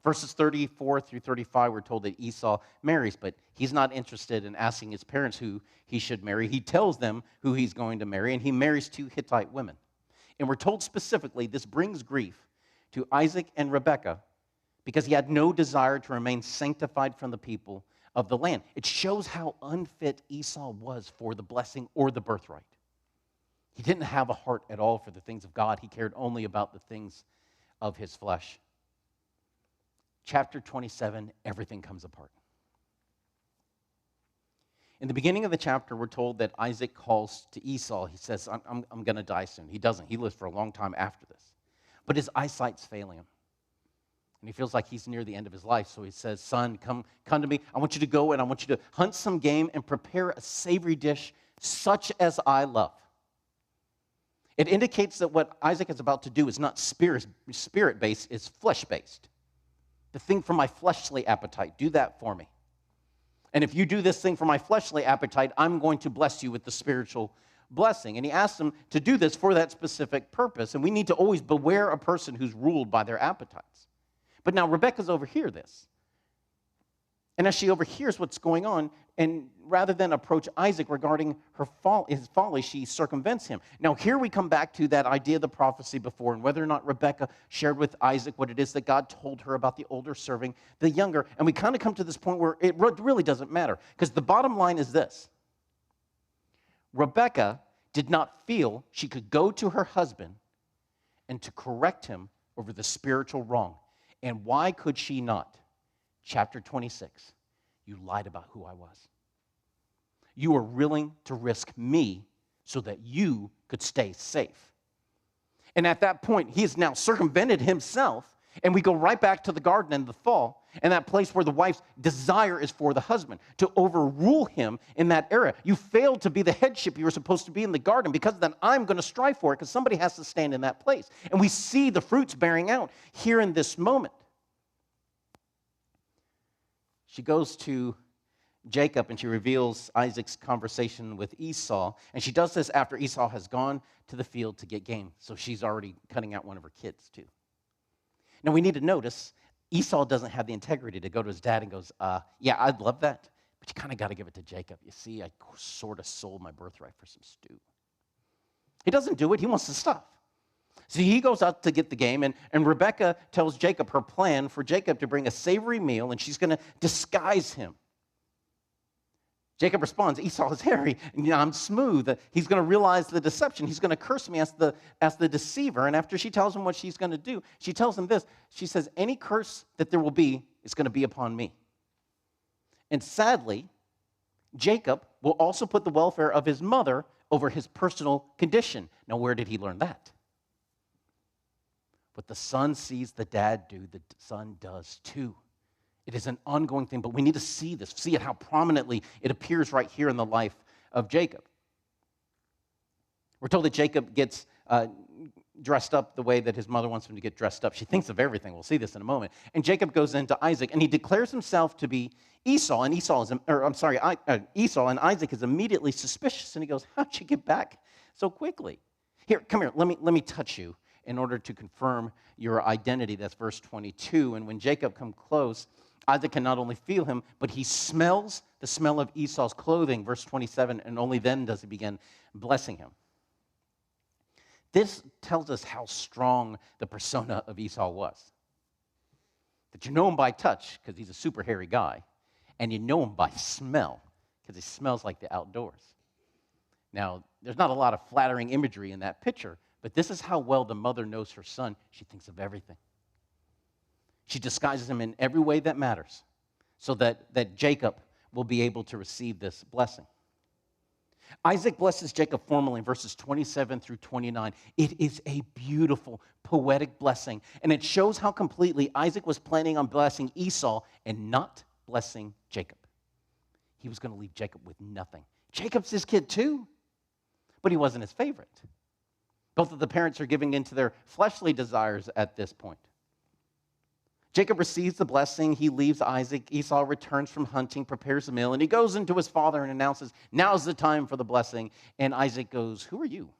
Verses 34 through 35, we're told that Esau marries, but he's not interested in asking his parents who he should marry. He tells them who he's going to marry, and he marries 2 Hittite women. And we're told specifically this brings grief to Isaac and Rebekah because he had no desire to remain sanctified from the people of the land. It shows how unfit Esau was for the blessing or the birthright. He didn't have a heart at all for the things of God. He cared only about the things of his flesh. Chapter 27, everything comes apart. In the beginning of the chapter, we're told that Isaac calls to Esau. He says, I'm going to die soon. He doesn't. He lives for a long time after this. But his eyesight's failing him. And he feels like he's near the end of his life. So he says, son, come to me. I want you to go and I want you to hunt some game and prepare a savory dish such as I love. It indicates that what Isaac is about to do is not spirit-based, it's flesh-based. The thing for my fleshly appetite, do that for me. And if you do this thing for my fleshly appetite, I'm going to bless you with the spiritual blessing. And he asks them to do this for that specific purpose. And we need to always beware a person who's ruled by their appetites. But now Rebekah's overhear this. And as she overhears what's going on, and rather than approach Isaac regarding his folly, she circumvents him. Now here we come back to that idea of the prophecy before, and whether or not Rebekah shared with Isaac what it is that God told her about the older serving the younger. And we kind of come to this point where it really doesn't matter. Because the bottom line is this. Rebekah did not feel she could go to her husband and to correct him over the spiritual wrong. And why could she not? Chapter 26, you lied about who I was. You were willing to risk me so that you could stay safe. And at that point, he has now circumvented himself, and we go right back to the garden in the fall, and that place where the wife's desire is for the husband, to overrule him in that area. You failed to be the headship you were supposed to be in the garden. Because of that, I'm going to strive for it, because somebody has to stand in that place. And we see the fruits bearing out here in this moment. She goes to Jacob, and she reveals Isaac's conversation with Esau. And she does this after Esau has gone to the field to get game. So she's already cutting out one of her kids, too. Now, we need to notice Esau doesn't have the integrity to go to his dad and goes, yeah, I'd love that, but you kind of got to give it to Jacob. You see, I sort of sold my birthright for some stew. He doesn't do it. He wants the stuff. So he goes out to get the game, and Rebekah tells Jacob her plan for Jacob to bring a savory meal, and she's going to disguise him. Jacob responds, Esau is hairy, and I'm smooth. He's going to realize the deception. He's going to curse me as the deceiver. And after she tells him what she's going to do, she tells him this. She says, any curse that there will be is going to be upon me. And sadly, Jacob will also put the welfare of his mother over his personal condition. Now, where did he learn that? What the son sees the dad do, the son does too. It is an ongoing thing, but we need to see this, see it how prominently it appears right here in the life of Jacob. We're told that Jacob gets dressed up the way that his mother wants him to get dressed up. She thinks of everything. We'll see this in a moment. And Jacob goes into Isaac, and he declares himself to be Esau, and Esau, and Isaac is immediately suspicious, and he goes, how'd you get back so quickly? Here, come here, let me touch you in order to confirm your identity. That's verse 22. And when Jacob comes close, Isaac can not only feel him, but he smells the smell of Esau's clothing, verse 27, and only then does he begin blessing him. This tells us how strong the persona of Esau was. That you know him by touch, because he's a super hairy guy, and you know him by smell, because he smells like the outdoors. Now, there's not a lot of flattering imagery in that picture, but this is how well the mother knows her son. She thinks of everything. She disguises him in every way that matters so that Jacob will be able to receive this blessing. Isaac blesses Jacob formally in verses 27 through 29. It is a beautiful, poetic blessing, and it shows how completely Isaac was planning on blessing Esau and not blessing Jacob. He was going to leave Jacob with nothing. Jacob's his kid too, but he wasn't his favorite. Both of the parents are giving in to their fleshly desires at this point. Jacob receives the blessing. He leaves Isaac. Esau returns from hunting, prepares a meal, and he goes into his father and announces, now's the time for the blessing. And Isaac goes, who are you?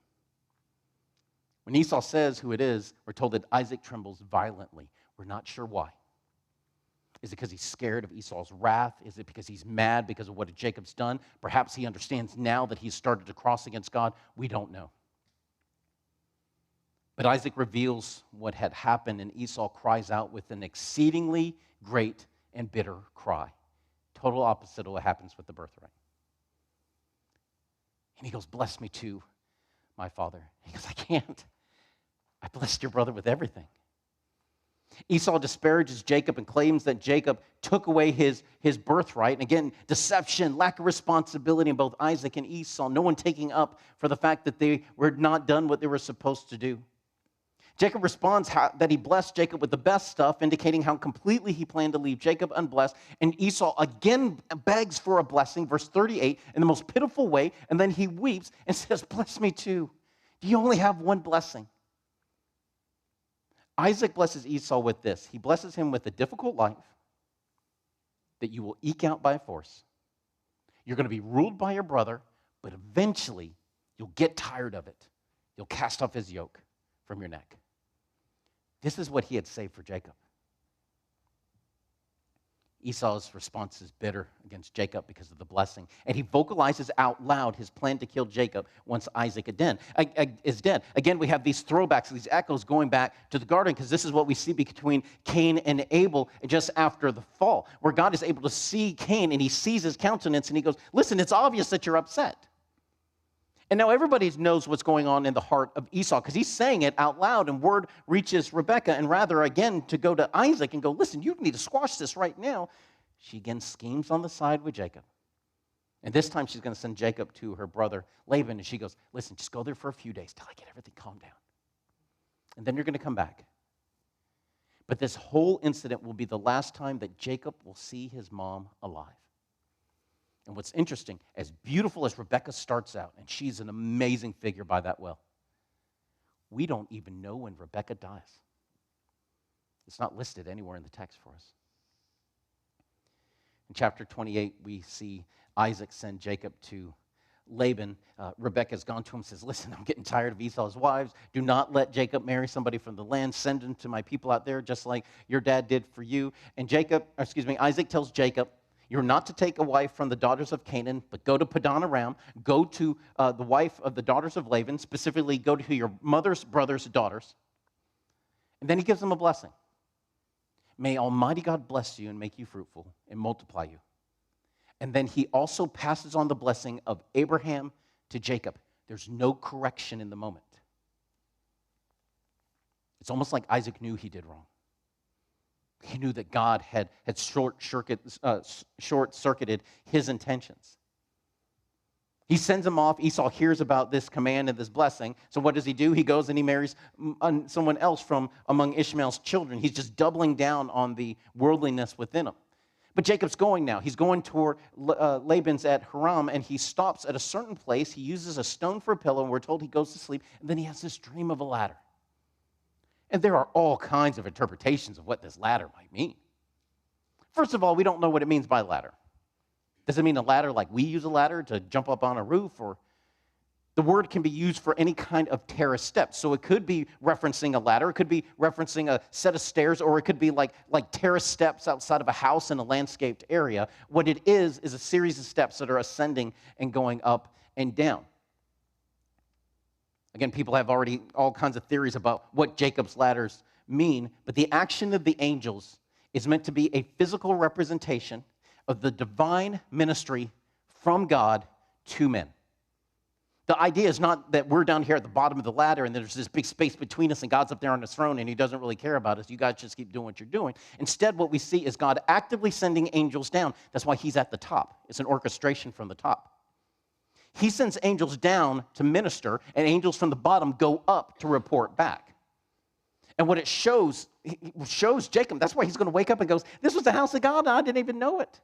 When Esau says who it is, we're told that Isaac trembles violently. We're not sure why. Is it because he's scared of Esau's wrath? Is it because he's mad because of what Jacob's done? Perhaps he understands now that he's started to cross against God. We don't know. But Isaac reveals what had happened, and Esau cries out with an exceedingly great and bitter cry. Total opposite of what happens with the birthright. And he goes, bless me too, my father. He goes, I can't. I blessed your brother with everything. Esau disparages Jacob and claims that Jacob took away his birthright. And again, deception, lack of responsibility in both Isaac and Esau. No one taking up for the fact that they were not done what they were supposed to do. Jacob responds that he blessed Jacob with the best stuff, indicating how completely he planned to leave Jacob unblessed. And Esau again begs for a blessing, verse 38, in the most pitiful way. And then he weeps and says, bless me too. Do you only have one blessing? Isaac blesses Esau with this. He blesses him with a difficult life that you will eke out by force. You're going to be ruled by your brother, but eventually you'll get tired of it. You'll cast off his yoke from your neck. This is what he had saved for Jacob. Esau's response is bitter against Jacob because of the blessing. And he vocalizes out loud his plan to kill Jacob once Isaac is dead. Again, we have these throwbacks, these echoes going back to the garden, because this is what we see between Cain and Abel just after the fall, where God is able to see Cain and he sees his countenance and he goes, listen, it's obvious that you're upset. And now everybody knows what's going on in the heart of Esau because he's saying it out loud, and word reaches Rebekah. And rather, again, to go to Isaac and go, listen, you need to squash this right now, she again schemes on the side with Jacob. And this time she's going to send Jacob to her brother Laban. And she goes, listen, just go there for a few days till I get everything calmed down. And then you're going to come back. But this whole incident will be the last time that Jacob will see his mom alive. And what's interesting, as beautiful as Rebekah starts out, and she's an amazing figure by that well, we don't even know when Rebekah dies. It's not listed anywhere in the text for us. In chapter 28, we see Isaac send Jacob to Laban. Rebekah's gone to him and says, listen, I'm getting tired of Esau's wives. Do not let Jacob marry somebody from the land. Send him to my people out there just like your dad did for you. And Isaac tells Jacob, you're not to take a wife from the daughters of Canaan, but go to Padan Aram, go to the wife of the daughters of Laban, specifically go to your mother's brother's daughters. And then he gives them a blessing. May Almighty God bless you and make you fruitful and multiply you. And then he also passes on the blessing of Abraham to Jacob. There's no correction in the moment. It's almost like Isaac knew he did wrong. He knew that God had short-circuited his intentions. He sends him off. Esau hears about this command and this blessing. So what does he do? He goes and he marries someone else from among Ishmael's children. He's just doubling down on the worldliness within him. But Jacob's going now. He's going toward Laban's at Haram, and he stops at a certain place. He uses a stone for a pillow, and we're told he goes to sleep. And then he has this dream of a ladder. And there are all kinds of interpretations of what this ladder might mean. First of all, we don't know what it means by ladder. Does it mean a ladder like we use a ladder to jump up on a roof? Or the word can be used for any kind of terrace steps. So it could be referencing a ladder. It could be referencing a set of stairs, or it could be like terrace steps outside of a house in a landscaped area. What it is a series of steps that are ascending and going up and down. Again, people have already all kinds of theories about what Jacob's ladders mean, but the action of the angels is meant to be a physical representation of the divine ministry from God to men. The idea is not that we're down here at the bottom of the ladder and there's this big space between us and God's up there on his throne and he doesn't really care about us. You guys just keep doing what you're doing. Instead, what we see is God actively sending angels down. That's why he's at the top. It's an orchestration from the top. He sends angels down to minister, and angels from the bottom go up to report back. And what it shows Jacob, that's why he's going to wake up and goes, this was the house of God, and I didn't even know it.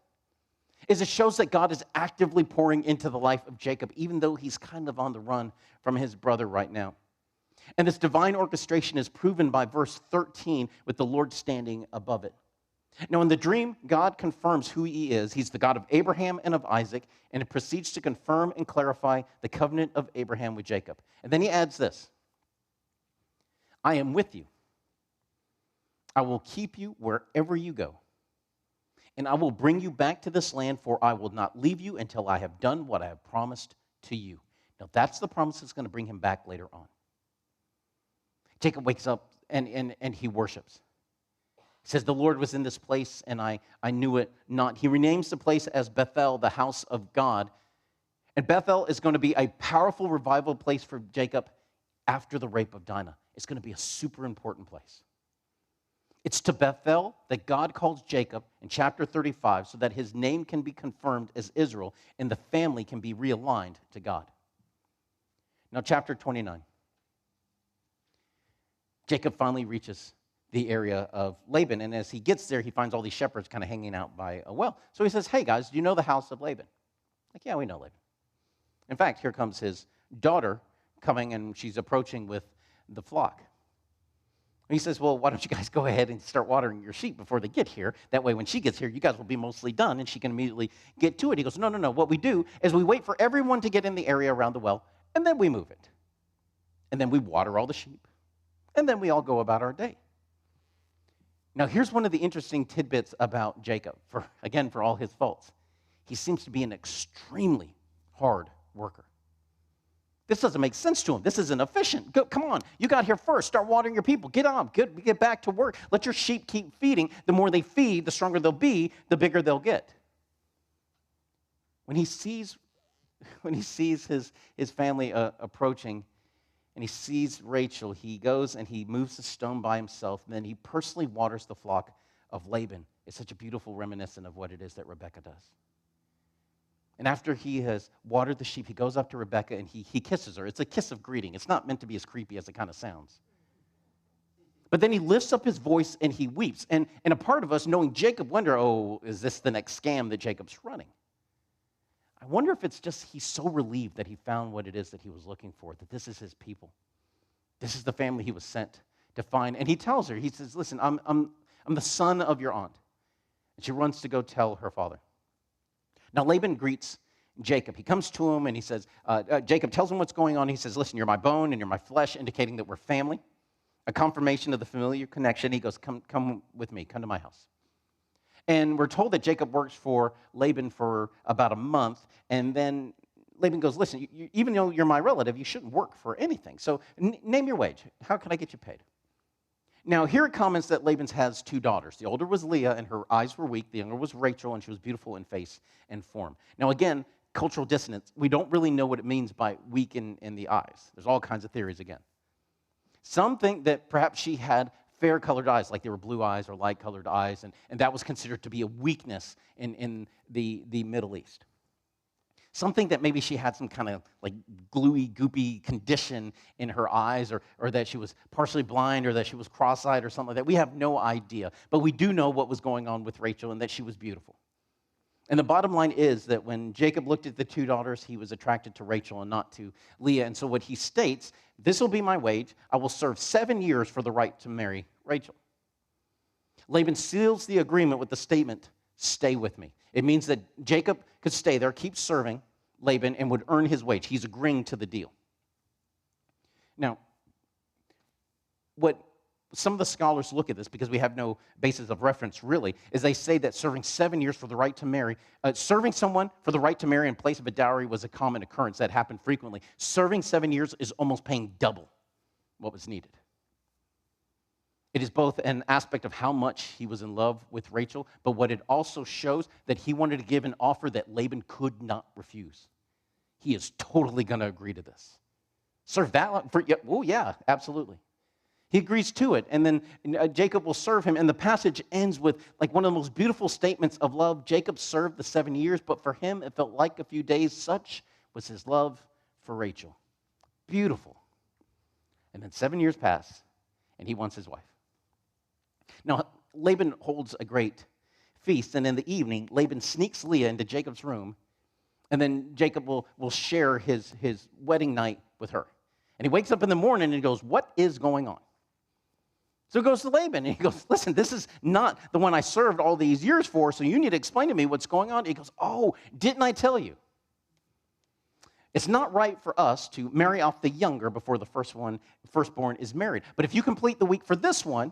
It shows that God is actively pouring into the life of Jacob, even though he's kind of on the run from his brother right now. And this divine orchestration is proven by verse 13 with the Lord standing above it. Now, in the dream, God confirms who he is. He's the God of Abraham and of Isaac, and it proceeds to confirm and clarify the covenant of Abraham with Jacob. And then he adds this, I am with you. I will keep you wherever you go, and I will bring you back to this land, for I will not leave you until I have done what I have promised to you. Now, that's the promise that's going to bring him back later on. Jacob wakes up and he worships. He says, the Lord was in this place, and I knew it not. He renames the place as Bethel, the house of God. And Bethel is going to be a powerful revival place for Jacob after the rape of Dinah. It's going to be a super important place. It's to Bethel that God calls Jacob in chapter 35 so that his name can be confirmed as Israel and the family can be realigned to God. Now, chapter 29. Jacob finally reaches the area of Laban, and as he gets there, he finds all these shepherds kind of hanging out by a well. So he says, hey guys, do you know the house of Laban? Like, yeah, we know Laban. In fact, here comes his daughter coming, and she's approaching with the flock. And he says, well, why don't you guys go ahead and start watering your sheep before they get here? That way, when she gets here, you guys will be mostly done, and she can immediately get to it. He goes, no. What we do is we wait for everyone to get in the area around the well, and then we move it. And then we water all the sheep, and then we all go about our day. Now, here's one of the interesting tidbits about Jacob, for all his faults. He seems to be an extremely hard worker. This doesn't make sense to him. This isn't efficient. Come on, you got here first. Start watering your people. Get on. Get back to work. Let your sheep keep feeding. The more they feed, the stronger they'll be, the bigger they'll get. When he sees when he sees his family approaching, and he sees Rachel, he goes and he moves the stone by himself, and then he personally waters the flock of Laban. It's such a beautiful reminiscent of what it is that Rebekah does. And after he has watered the sheep, he goes up to Rebekah and he kisses her. It's a kiss of greeting. It's not meant to be as creepy as it kind of sounds. But then he lifts up his voice and he weeps. And a part of us, knowing Jacob, wonder, oh, is this the next scam that Jacob's running? I wonder if it's just he's so relieved that he found what it is that he was looking for, that this is his people. This is the family he was sent to find. And he tells her, he says, listen, I'm the son of your aunt. And she runs to go tell her father. Now Laban greets Jacob. He comes to him and he says, Jacob tells him what's going on. He says, listen, you're my bone and you're my flesh, indicating that we're family. A confirmation of the familiar connection. He goes, come with me, come to my house. And we're told that Jacob works for Laban for about a month, and then Laban goes, listen, even though you're my relative, you shouldn't work for anything. So name your wage. How can I get you paid? Now, here it comments that Laban has 2 daughters. The older was Leah, and her eyes were weak. The younger was Rachel, and she was beautiful in face and form. Now, again, cultural dissonance. We don't really know what it means by weak in the eyes. There's all kinds of theories again. Some think that perhaps she had fair-colored eyes, like they were blue eyes or light-colored eyes, and that was considered to be a weakness in the Middle East. Some think that maybe she had some kind of like gluey, goopy condition in her eyes, or that she was partially blind, or that she was cross-eyed or something like that. We have no idea, but we do know what was going on with Rachel and that she was beautiful. And the bottom line is that when Jacob looked at the 2 daughters, he was attracted to Rachel and not to Leah. And so what he states, this will be my wage. I will serve 7 years for the right to marry Rachel. Laban seals the agreement with the statement, stay with me. It means that Jacob could stay there, keep serving Laban, and would earn his wage. He's agreeing to the deal. Now, what some of the scholars look at this, because we have no basis of reference really, is they say that serving 7 years for the right to marry, serving someone for the right to marry in place of a dowry was a common occurrence that happened frequently. Serving 7 years is almost paying double what was needed. It is both an aspect of how much he was in love with Rachel, but what it also shows that he wanted to give an offer that Laban could not refuse. He is totally going to agree to this. Serve that long? Oh, yeah, absolutely. He agrees to it, and then Jacob will serve him, and the passage ends with like one of the most beautiful statements of love. Jacob served the 7 years, but for him it felt like a few days. Such was his love for Rachel. Beautiful. And then 7 years pass, and he wants his wife. Now, Laban holds a great feast, and in the evening, Laban sneaks Leah into Jacob's room, and then Jacob will share his wedding night with her. And he wakes up in the morning and he goes, what is going on? So he goes to Laban, and he goes, listen, this is not the one I served all these years for, so you need to explain to me what's going on. He goes, oh, didn't I tell you? It's not right for us to marry off the younger before the firstborn is married. But if you complete the week for this one,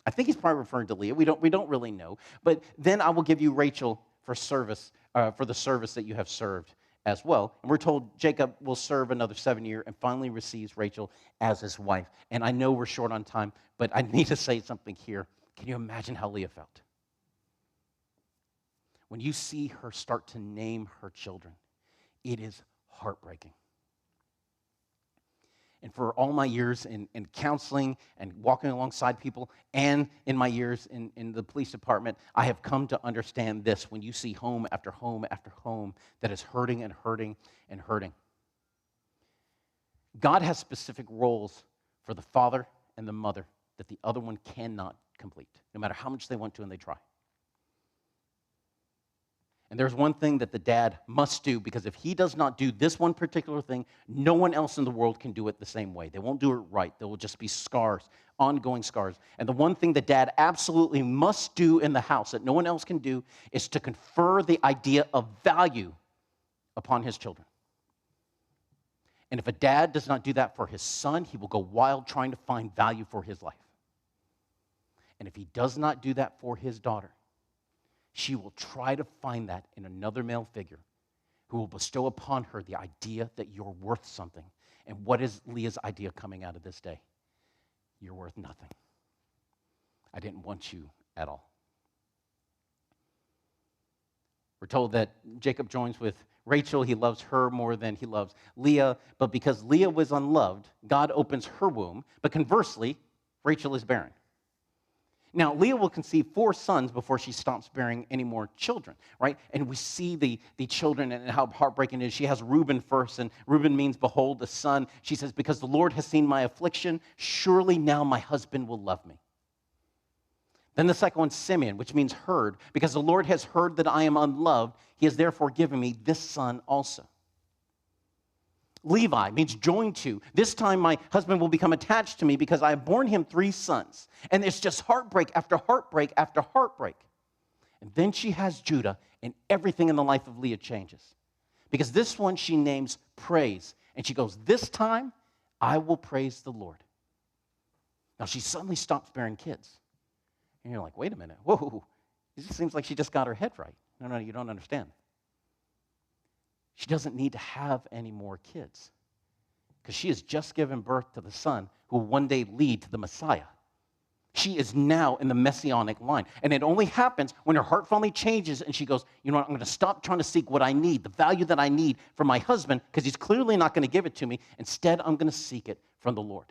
I think he's probably referring to Leah. We don't really know. But then I will give you Rachel for the service that you have served as well. And we're told Jacob will serve another 7 years and finally receives Rachel as his wife. And I know we're short on time, but I need to say something here. Can you imagine how Leah felt? When you see her start to name her children, it is heartbreaking. And for all my years in counseling and walking alongside people, and in my years in the police department, I have come to understand this: when you see home after home after home that is hurting and hurting and hurting. God has specific roles for the father and the mother that the other one cannot complete, no matter how much they want to and they try. And there's one thing that the dad must do, because if he does not do this one particular thing, no one else in the world can do it the same way. They won't do it right. There will just be scars, ongoing scars. And the one thing the dad absolutely must do in the house that no one else can do is to confer the idea of value upon his children. And if a dad does not do that for his son, he will go wild trying to find value for his life. And if he does not do that for his daughter, she will try to find that in another male figure who will bestow upon her the idea that you're worth something. And what is Leah's idea coming out of this day? You're worth nothing. I didn't want you at all. We're told that Jacob joins with Rachel, he loves her more than he loves Leah. But because Leah was unloved, God opens her womb. But conversely, Rachel is barren. Now, Leah will conceive 4 sons before she stops bearing any more children, right? And we see the children and how heartbreaking it is. She has Reuben first, and Reuben means, behold, the son. She says, because the Lord has seen my affliction, surely now my husband will love me. Then the second one, Simeon, which means heard. Because the Lord has heard that I am unloved, he has therefore given me this son also. Levi means joined to. This time my husband will become attached to me because I have borne him 3 sons. And it's just heartbreak after heartbreak after heartbreak. And then she has Judah, and everything in the life of Leah changes. Because this one she names praise. And she goes, this time I will praise the Lord. Now she suddenly stops bearing kids. And you're like, wait a minute, whoa, it just seems like she just got her head right. No, you don't understand. She doesn't need to have any more kids because she has just given birth to the son who will one day lead to the Messiah. She is now in the messianic line. And it only happens when her heart finally changes and she goes, you know what, I'm going to stop trying to seek what I need, the value that I need from my husband, because he's clearly not going to give it to me. Instead, I'm going to seek it from the Lord.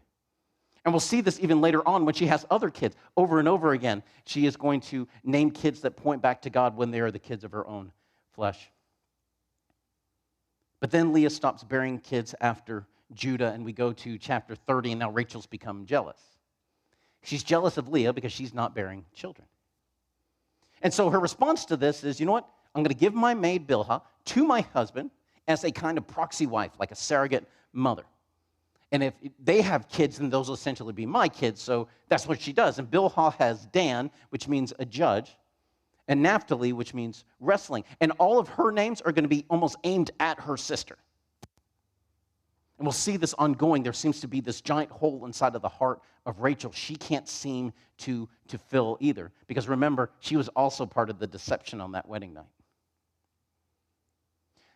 And we'll see this even later on when she has other kids. Over and over again, she is going to name kids that point back to God when they are the kids of her own flesh. But then Leah stops bearing kids after Judah, and we go to chapter 30, and now Rachel's become jealous. She's jealous of Leah because she's not bearing children. And so her response to this is, you know what? I'm going to give my maid Bilhah to my husband as a kind of proxy wife, like a surrogate mother. And if they have kids, then those will essentially be my kids, so that's what she does. And Bilhah has Dan, which means a judge, and Naphtali, which means wrestling. And all of her names are going to be almost aimed at her sister. And we'll see this ongoing. There seems to be this giant hole inside of the heart of Rachel she can't seem to fill either. Because remember, she was also part of the deception on that wedding night.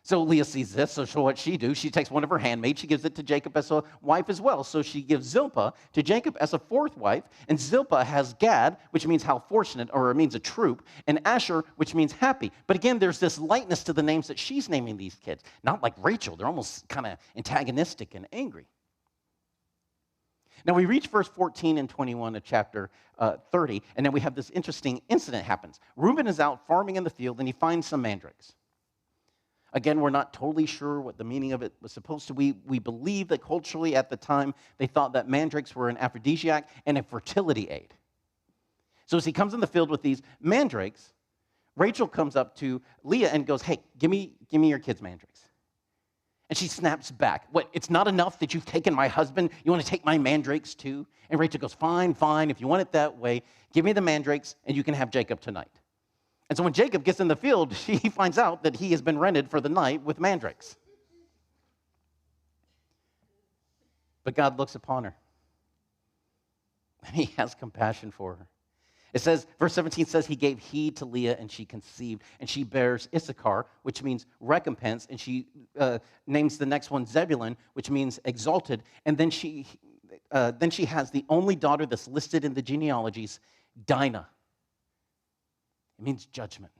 So Leah sees this, so what she do? She takes one of her handmaids, she gives it to Jacob as a wife as well. So she gives Zilpah to Jacob as a 4th wife, and Zilpah has Gad, which means how fortunate, or it means a troop, and Asher, which means happy. But again, there's this lightness to the names that she's naming these kids. Not like Rachel, they're almost kind of antagonistic and angry. Now we reach verse 14 and 21 of chapter 30, and then we have this interesting incident happens. Reuben is out farming in the field, and he finds some mandrakes. Again, we're not totally sure what the meaning of it was supposed to be. We believe that culturally at the time, they thought that mandrakes were an aphrodisiac and a fertility aid. So as he comes in the field with these mandrakes, Rachel comes up to Leah and goes, hey, give me your kids' mandrakes. And she snaps back. What, it's not enough that you've taken my husband? You want to take my mandrakes too? And Rachel goes, fine, if you want it that way, give me the mandrakes and you can have Jacob tonight. And so when Jacob gets in the field, he finds out that he has been rented for the night with mandrakes. But God looks upon her, and he has compassion for her. It says, verse 17 says, he gave heed to Leah, and she conceived, and she bears Issachar, which means recompense, and she names the next one Zebulun, which means exalted, and then she has the only daughter that's listed in the genealogies, Dinah. It means judgment.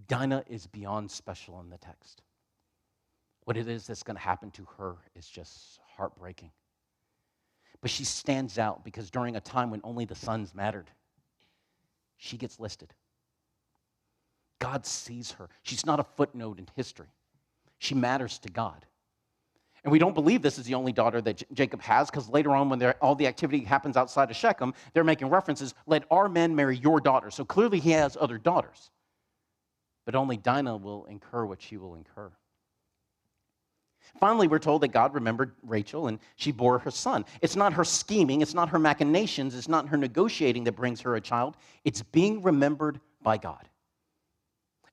Dinah is beyond special in the text. What it is that's going to happen to her is just heartbreaking. But she stands out because during a time when only the sons mattered, she gets listed. God sees her. She's not a footnote in history. She matters to God. And we don't believe this is the only daughter that Jacob has, because later on when all the activity happens outside of Shechem, they're making references, let our men marry your daughter. So clearly he has other daughters. But only Dinah will incur what she will incur. Finally, we're told that God remembered Rachel and she bore her son. It's not her scheming, it's not her machinations, it's not her negotiating that brings her a child. It's being remembered by God.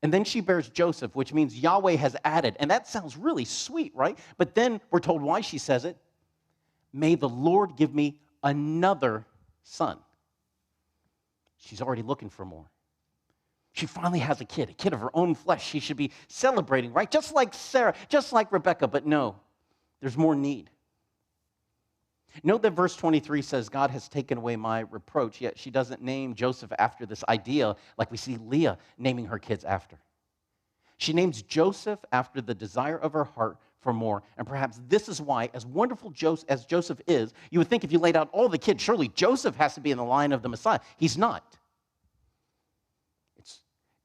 And then she bears Joseph, which means Yahweh has added. And that sounds really sweet, right? But then we're told why she says it. May the Lord give me another son. She's already looking for more. She finally has a kid of her own flesh. She should be celebrating, right? Just like Sarah, just like Rebecca, but no, there's more need. Note that verse 23 says, God has taken away my reproach, yet she doesn't name Joseph after this idea like we see Leah naming her kids after. She names Joseph after the desire of her heart for more. And perhaps this is why, as wonderful as Joseph is, you would think if you laid out all the kids, surely Joseph has to be in the line of the Messiah. He's not.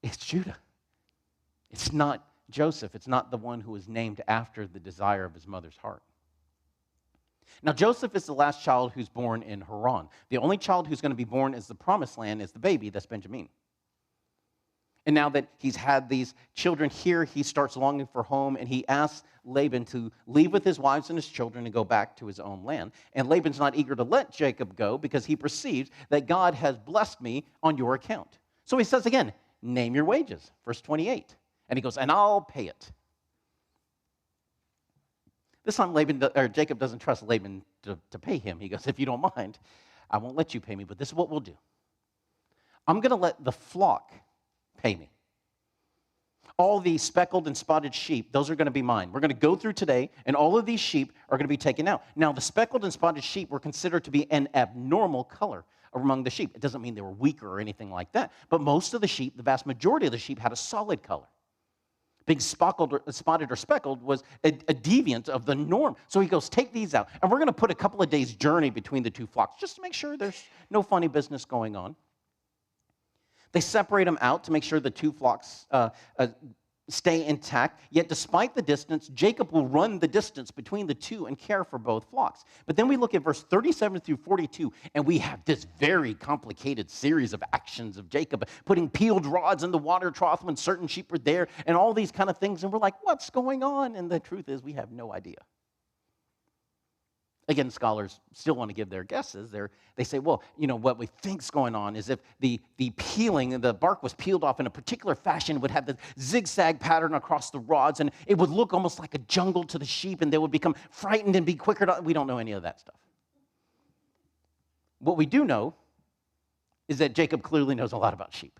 It's Judah. It's not Joseph. It's not the one who was named after the desire of his mother's heart. Now, Joseph is the last child who's born in Haran. The only child who's going to be born as the promised land is the baby, that's Benjamin. And now that he's had these children here, he starts longing for home, and he asks Laban to leave with his wives and his children and go back to his own land. And Laban's not eager to let Jacob go because he perceives that God has blessed me on your account. So he says again, name your wages, verse 28. And he goes, and I'll pay it. This time Jacob doesn't trust Laban to pay him. He goes, if you don't mind, I won't let you pay me, but this is what we'll do. I'm going to let the flock pay me. All the speckled and spotted sheep, those are going to be mine. We're going to go through today, and all of these sheep are going to be taken out. Now, the speckled and spotted sheep were considered to be an abnormal color among the sheep. It doesn't mean they were weaker or anything like that, but most of the sheep, the vast majority of the sheep, had a solid color. Being spotted or speckled was a deviant of the norm. So he goes, take these out. And we're going to put a couple of days' journey between the two flocks just to make sure there's no funny business going on. They separate them out to make sure the two flocks stay intact. Yet despite the distance, Jacob will run the distance between the two and care for both flocks. But then we look at verse 37 through 42, and we have this very complicated series of actions of Jacob, putting peeled rods in the water trough when certain sheep were there, and all these kind of things. And we're like, what's going on? And the truth is, we have no idea. Again, scholars still want to give their guesses. They say, well, what we think's going on is if the peeling, the bark was peeled off in a particular fashion, it would have the zigzag pattern across the rods, and it would look almost like a jungle to the sheep, and they would become frightened and be quicker. We don't know any of that stuff. What we do know is that Jacob clearly knows a lot about sheep.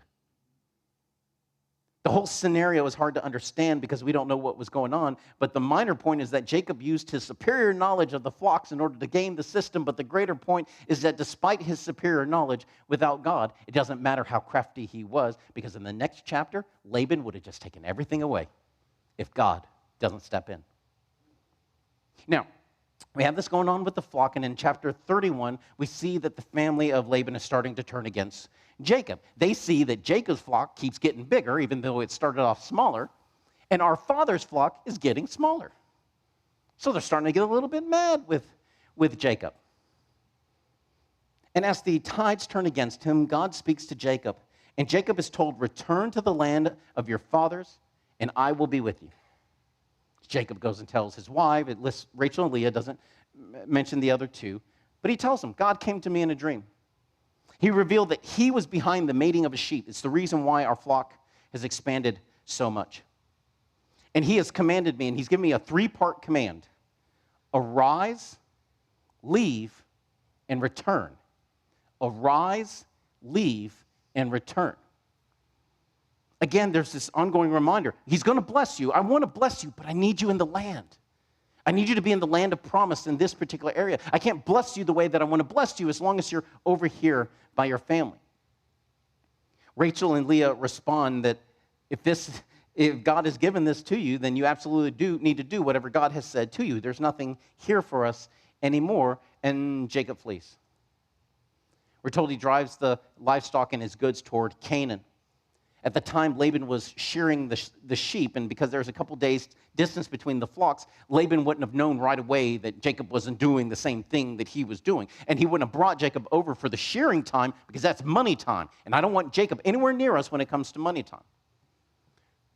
The whole scenario is hard to understand because we don't know what was going on, but the minor point is that Jacob used his superior knowledge of the flocks in order to game the system, but the greater point is that despite his superior knowledge, without God, it doesn't matter how crafty he was, because in the next chapter, Laban would have just taken everything away if God doesn't step in. Now, we have this going on with the flock, and in chapter 31, we see that the family of Laban is starting to turn against Jacob. They see that Jacob's flock keeps getting bigger, even though it started off smaller, and our father's flock is getting smaller. So they're starting to get a little bit mad with Jacob. And as the tides turn against him, God speaks to Jacob, and Jacob is told, return to the land of your fathers, and I will be with you. Jacob goes and tells his wife. It lists Rachel and Leah, doesn't mention the other two. But he tells them, God came to me in a dream. He revealed that he was behind the mating of a sheep. It's the reason why our flock has expanded so much. And he has commanded me, and he's given me a 3-part command. Arise, leave, and return. Arise, leave, and return. Again, there's this ongoing reminder. He's going to bless you. I want to bless you, but I need you in the land. I need you to be in the land of promise in this particular area. I can't bless you the way that I want to bless you as long as you're over here by your family. Rachel and Leah respond that if God has given this to you, then you absolutely do need to do whatever God has said to you. There's nothing here for us anymore, and Jacob flees. We're told he drives the livestock and his goods toward Canaan. At the time, Laban was shearing the sheep, and because there's a couple days distance between the flocks, Laban wouldn't have known right away that Jacob wasn't doing the same thing that he was doing. And he wouldn't have brought Jacob over for the shearing time because that's money time. And I don't want Jacob anywhere near us when it comes to money time.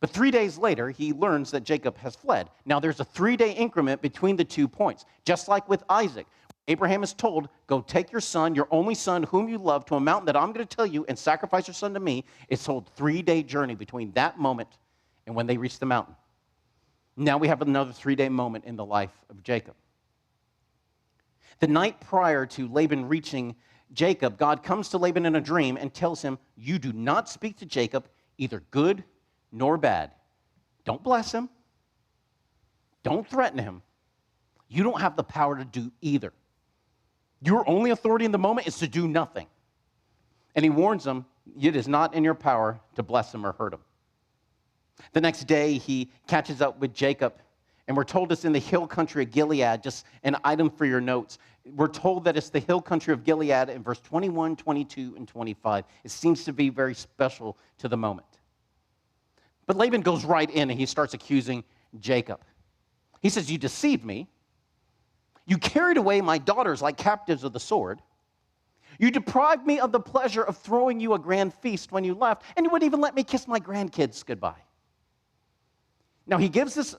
But 3 days later, he learns that Jacob has fled. Now, there's a 3-day increment between the 2 points, just like with Isaac. Abraham is told, go take your son, your only son, whom you love, to a mountain that I'm going to tell you and sacrifice your son to me. It's told 3-day journey between that moment and when they reach the mountain. Now we have another 3-day moment in the life of Jacob. The night prior to Laban reaching Jacob, God comes to Laban in a dream and tells him, you do not speak to Jacob, either good nor bad. Don't bless him. Don't threaten him. You don't have the power to do either. Your only authority in the moment is to do nothing. And he warns them, it is not in your power to bless him or hurt him. The next day, he catches up with Jacob, and we're told it's in the hill country of Gilead, just an item for your notes. We're told that it's the hill country of Gilead in verse 21, 22, and 25. It seems to be very special to the moment. But Laban goes right in, and he starts accusing Jacob. He says, you deceived me. You carried away my daughters like captives of the sword. You deprived me of the pleasure of throwing you a grand feast when you left, and you wouldn't even let me kiss my grandkids goodbye. Now, he gives this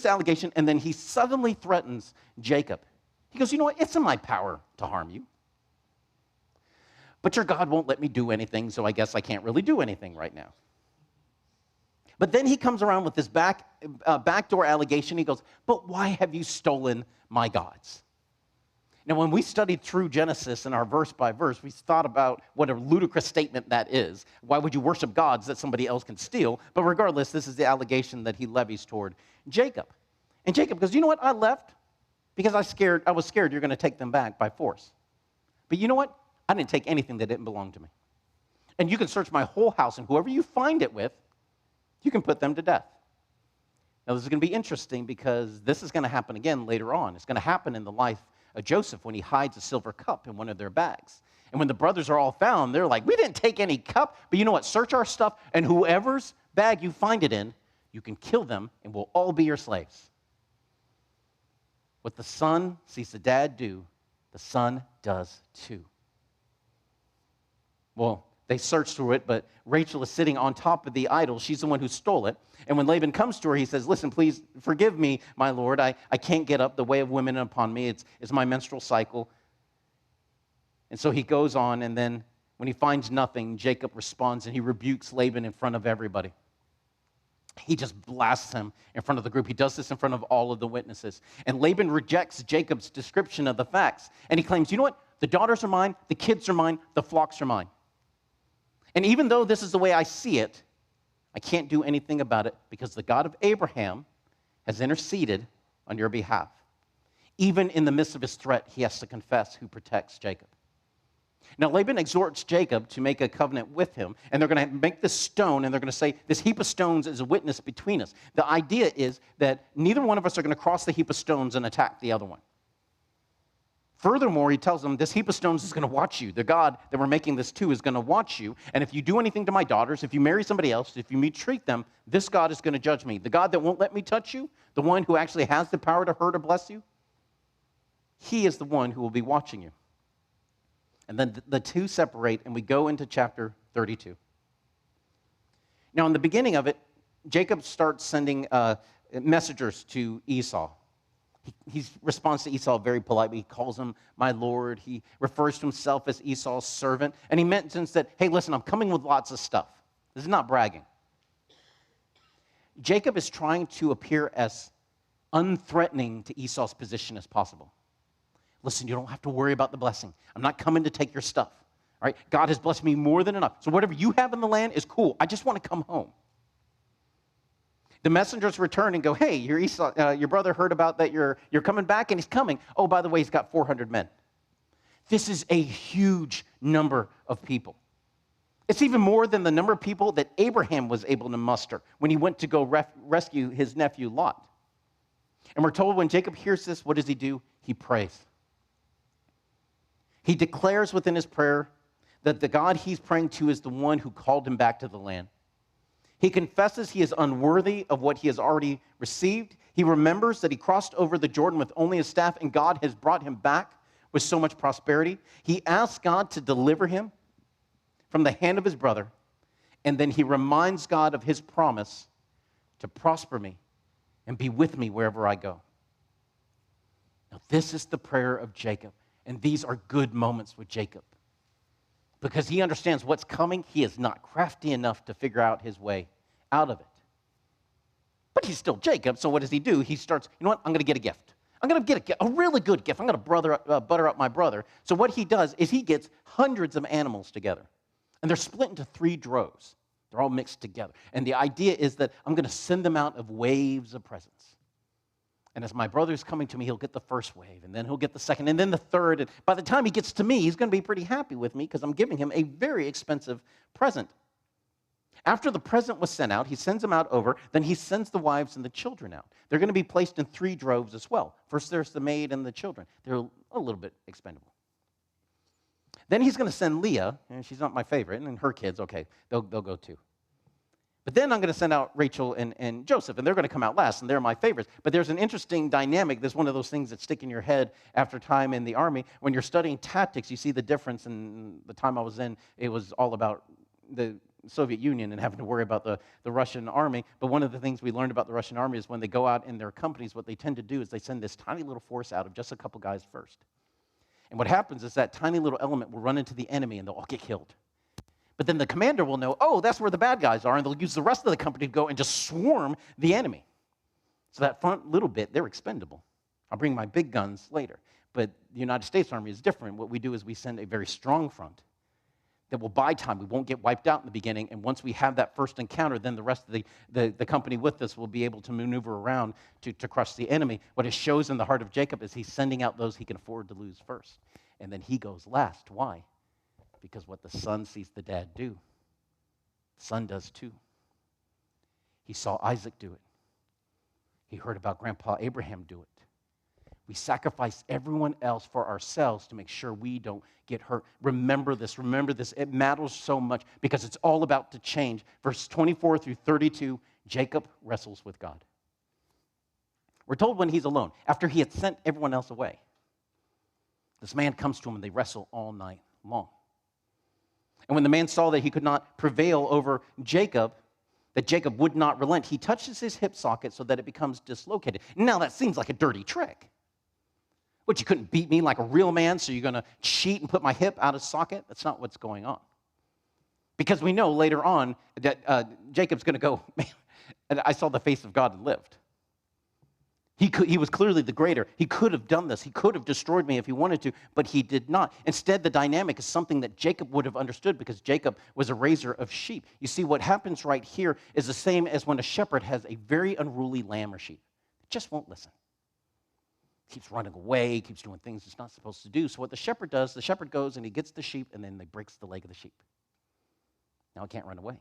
allegation, and then he suddenly threatens Jacob. He goes, you know what? It's in my power to harm you. But your God won't let me do anything, so I guess I can't really do anything right now. But then he comes around with this backdoor allegation. He goes, but why have you stolen my gods? Now, when we studied through Genesis in our verse by verse, we thought about what a ludicrous statement that is. Why would you worship gods that somebody else can steal? But regardless, this is the allegation that he levies toward Jacob. And Jacob goes, you know what? I left because I was scared you're going to take them back by force. But you know what? I didn't take anything that didn't belong to me. And you can search my whole house, and whoever you find it with, you can put them to death. Now, this is going to be interesting because this is going to happen again later on. It's going to happen in the life of Joseph when he hides a silver cup in one of their bags. And when the brothers are all found, they're like, we didn't take any cup, but you know what? Search our stuff, and whoever's bag you find it in, you can kill them, and we'll all be your slaves. What the son sees the dad do, the son does too. Well, they search through it, but Rachel is sitting on top of the idol. She's the one who stole it. And when Laban comes to her, he says, listen, please forgive me, my lord. I can't get up. The way of women upon me. It's my menstrual cycle. And so he goes on, and then when he finds nothing, Jacob responds, and he rebukes Laban in front of everybody. He just blasts him in front of the group. He does this in front of all of the witnesses. And Laban rejects Jacob's description of the facts. And he claims, you know what? The daughters are mine, the kids are mine, the flocks are mine. And even though this is the way I see it, I can't do anything about it because the God of Abraham has interceded on your behalf. Even in the midst of his threat, he has to confess who protects Jacob. Now, Laban exhorts Jacob to make a covenant with him, and they're going to make this stone, and they're going to say, this heap of stones is a witness between us. The idea is that neither one of us are going to cross the heap of stones and attack the other one. Furthermore, he tells them, this heap of stones is going to watch you. The God that we're making this to is going to watch you. And if you do anything to my daughters, if you marry somebody else, if you mistreat them, this God is going to judge me. The God that won't let me touch you, the one who actually has the power to hurt or bless you, he is the one who will be watching you. And then the two separate, and we go into chapter 32. Now, in the beginning of it, Jacob starts sending messengers to Esau. He responds to Esau very politely. He calls him my lord. He refers to himself as Esau's servant. And he mentions that, hey, listen, I'm coming with lots of stuff. This is not bragging. Jacob is trying to appear as unthreatening to Esau's position as possible. Listen, you don't have to worry about the blessing. I'm not coming to take your stuff. All right? God has blessed me more than enough. So whatever you have in the land is cool. I just want to come home. The messengers return and go, hey, your brother heard about that you're coming back, and he's coming. Oh, by the way, he's got 400 men. This is a huge number of people. It's even more than the number of people that Abraham was able to muster when he went to go rescue his nephew Lot. And we're told when Jacob hears this, what does he do? He prays. He declares within his prayer that the God he's praying to is the one who called him back to the land. He confesses he is unworthy of what he has already received. He remembers that he crossed over the Jordan with only his staff, and God has brought him back with so much prosperity. He asks God to deliver him from the hand of his brother, and then he reminds God of his promise to prosper me and be with me wherever I go. Now, this is the prayer of Jacob, and these are good moments with Jacob. Because he understands what's coming, he is not crafty enough to figure out his way out of it. But he's still Jacob, so what does he do? He starts, you know what, I'm going to get a gift. I'm going to get a really good gift. I'm going to butter up my brother. So what he does is he gets hundreds of animals together. And they're split into 3 droves. They're all mixed together. And the idea is that I'm going to send them out of waves of presents. And as my brother's coming to me, he'll get the first wave, and then he'll get the second, and then the third. And by the time he gets to me, he's going to be pretty happy with me because I'm giving him a very expensive present. After the present was sent out, he sends them out over. Then he sends the wives and the children out. They're going to be placed in 3 droves as well. First, there's the maid and the children. They're a little bit expendable. Then he's going to send Leah, and she's not my favorite, and her kids, okay, they'll go too. But then I'm going to send out Rachel and Joseph, and they're going to come out last, and they're my favorites. But there's an interesting dynamic. There's one of those things that stick in your head after time in the army. When you're studying tactics, you see the difference. In the time I was in, it was all about the Soviet Union and having to worry about the Russian army. But one of the things we learned about the Russian army is when they go out in their companies, what they tend to do is they send this tiny little force out of just a couple guys first. And what happens is that tiny little element will run into the enemy, and they'll all get killed. But then the commander will know, oh, that's where the bad guys are, and they'll use the rest of the company to go and just swarm the enemy. So that front little bit, they're expendable. I'll bring my big guns later. But the United States Army is different. What we do is we send a very strong front that will buy time. We won't get wiped out in the beginning, and once we have that first encounter, then the rest of the company with us will be able to maneuver around to crush the enemy. What it shows in the heart of Jacob is he's sending out those he can afford to lose first, and then he goes last. Why? Because what the son sees the dad do, the son does too. He saw Isaac do it. He heard about Grandpa Abraham do it. We sacrifice everyone else for ourselves to make sure we don't get hurt. Remember this. Remember this. It matters so much because it's all about to change. Verse 24 through 32, Jacob wrestles with God. We're told when he's alone, after he had sent everyone else away, this man comes to him and they wrestle all night long. And when the man saw that he could not prevail over Jacob, that Jacob would not relent, he touches his hip socket so that it becomes dislocated. Now that seems like a dirty trick. What, you couldn't beat me like a real man, so you're going to cheat and put my hip out of socket? That's not what's going on. Because we know later on that Jacob's going to go, man, I saw the face of God and lived. He was clearly the greater. He could have done this. He could have destroyed me if he wanted to, but he did not. Instead, the dynamic is something that Jacob would have understood because Jacob was a raiser of sheep. You see, what happens right here is the same as when a shepherd has a very unruly lamb or sheep. It just won't listen. Keeps running away, keeps doing things it's not supposed to do. So what the shepherd does, the shepherd goes and he gets the sheep and then he breaks the leg of the sheep. Now it can't run away.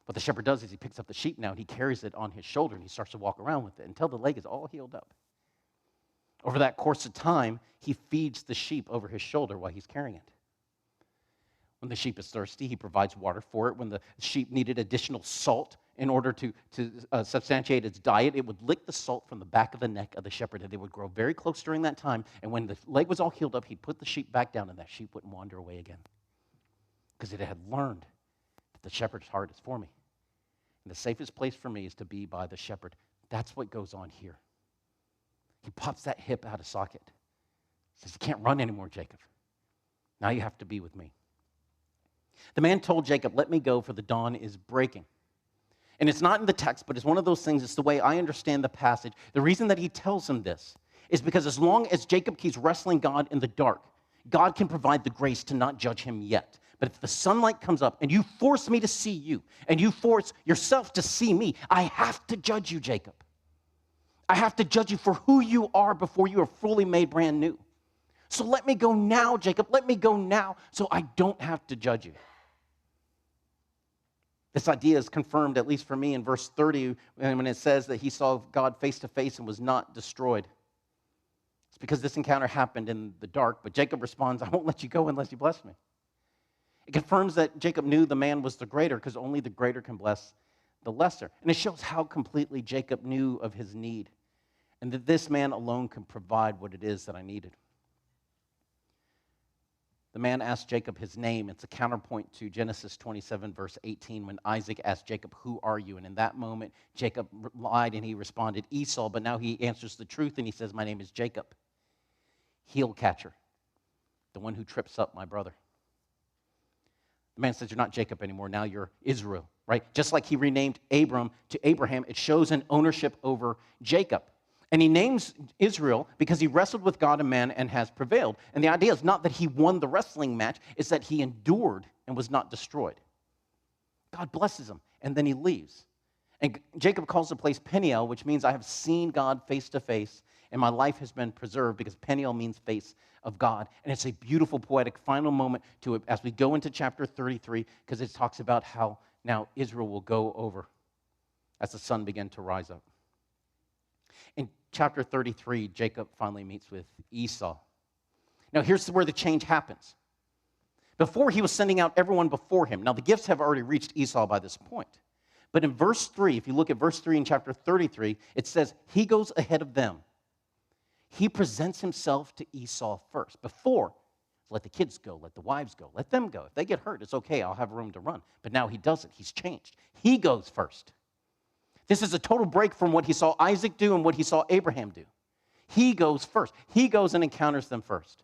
What the shepherd does is he picks up the sheep now and he carries it on his shoulder and he starts to walk around with it until the leg is all healed up. Over that course of time, he feeds the sheep over his shoulder while he's carrying it. When the sheep is thirsty, he provides water for it. When the sheep needed additional salt in order to substantiate its diet, it would lick the salt from the back of the neck of the shepherd, and they would grow very close during that time. And when the leg was all healed up, he'd put the sheep back down, and that sheep wouldn't wander away again because it had learned that the shepherd's heart is for me. And the safest place for me is to be by the shepherd. That's what goes on here. He pops that hip out of socket. Says, you can't run anymore, Jacob. Now you have to be with me. The man told Jacob, let me go, for the dawn is breaking. And it's not in the text, but it's one of those things, it's the way I understand the passage. The reason that he tells him this is because as long as Jacob keeps wrestling God in the dark, God can provide the grace to not judge him yet. But if the sunlight comes up and you force me to see you, and you force yourself to see me, I have to judge you, Jacob. I have to judge you for who you are before you are fully made brand new. So let me go now, Jacob. Let me go now so I don't have to judge you. This idea is confirmed, at least for me, in verse 30, when it says that he saw God face to face and was not destroyed. It's because this encounter happened in the dark, but Jacob responds, I won't let you go unless you bless me. It confirms that Jacob knew the man was the greater because only the greater can bless the lesser. And it shows how completely Jacob knew of his need and that this man alone can provide what it is that I needed. The man asked Jacob his name. It's a counterpoint to Genesis 27, verse 18, when Isaac asked Jacob, who are you? And in that moment, Jacob lied and he responded, Esau. But now he answers the truth and he says, my name is Jacob, heel catcher, the one who trips up my brother. The man says, you're not Jacob anymore. Now you're Israel, right? Just like he renamed Abram to Abraham, it shows an ownership over Jacob. And he names Israel because he wrestled with God and man and has prevailed. And the idea is not that he won the wrestling match, it's that he endured and was not destroyed. God blesses him, and then he leaves. And Jacob calls the place Peniel, which means I have seen God face to face, and my life has been preserved, because Peniel means face of God. And it's a beautiful, poetic final moment to it as we go into chapter 33, because it talks about how now Israel will go over as the sun began to rise up. In chapter 33, Jacob finally meets with Esau. Now, here's where the change happens. Before, he was sending out everyone before him. Now, the gifts have already reached Esau by this point. But in verse 3, if you look at verse 3 in chapter 33, it says, he goes ahead of them. He presents himself to Esau first. Before, let the kids go, let the wives go, let them go. If they get hurt, it's okay, I'll have room to run. But now he doesn't. He's changed. He goes first. This is a total break from what he saw Isaac do and what he saw Abraham do. He goes first. He goes and encounters them first.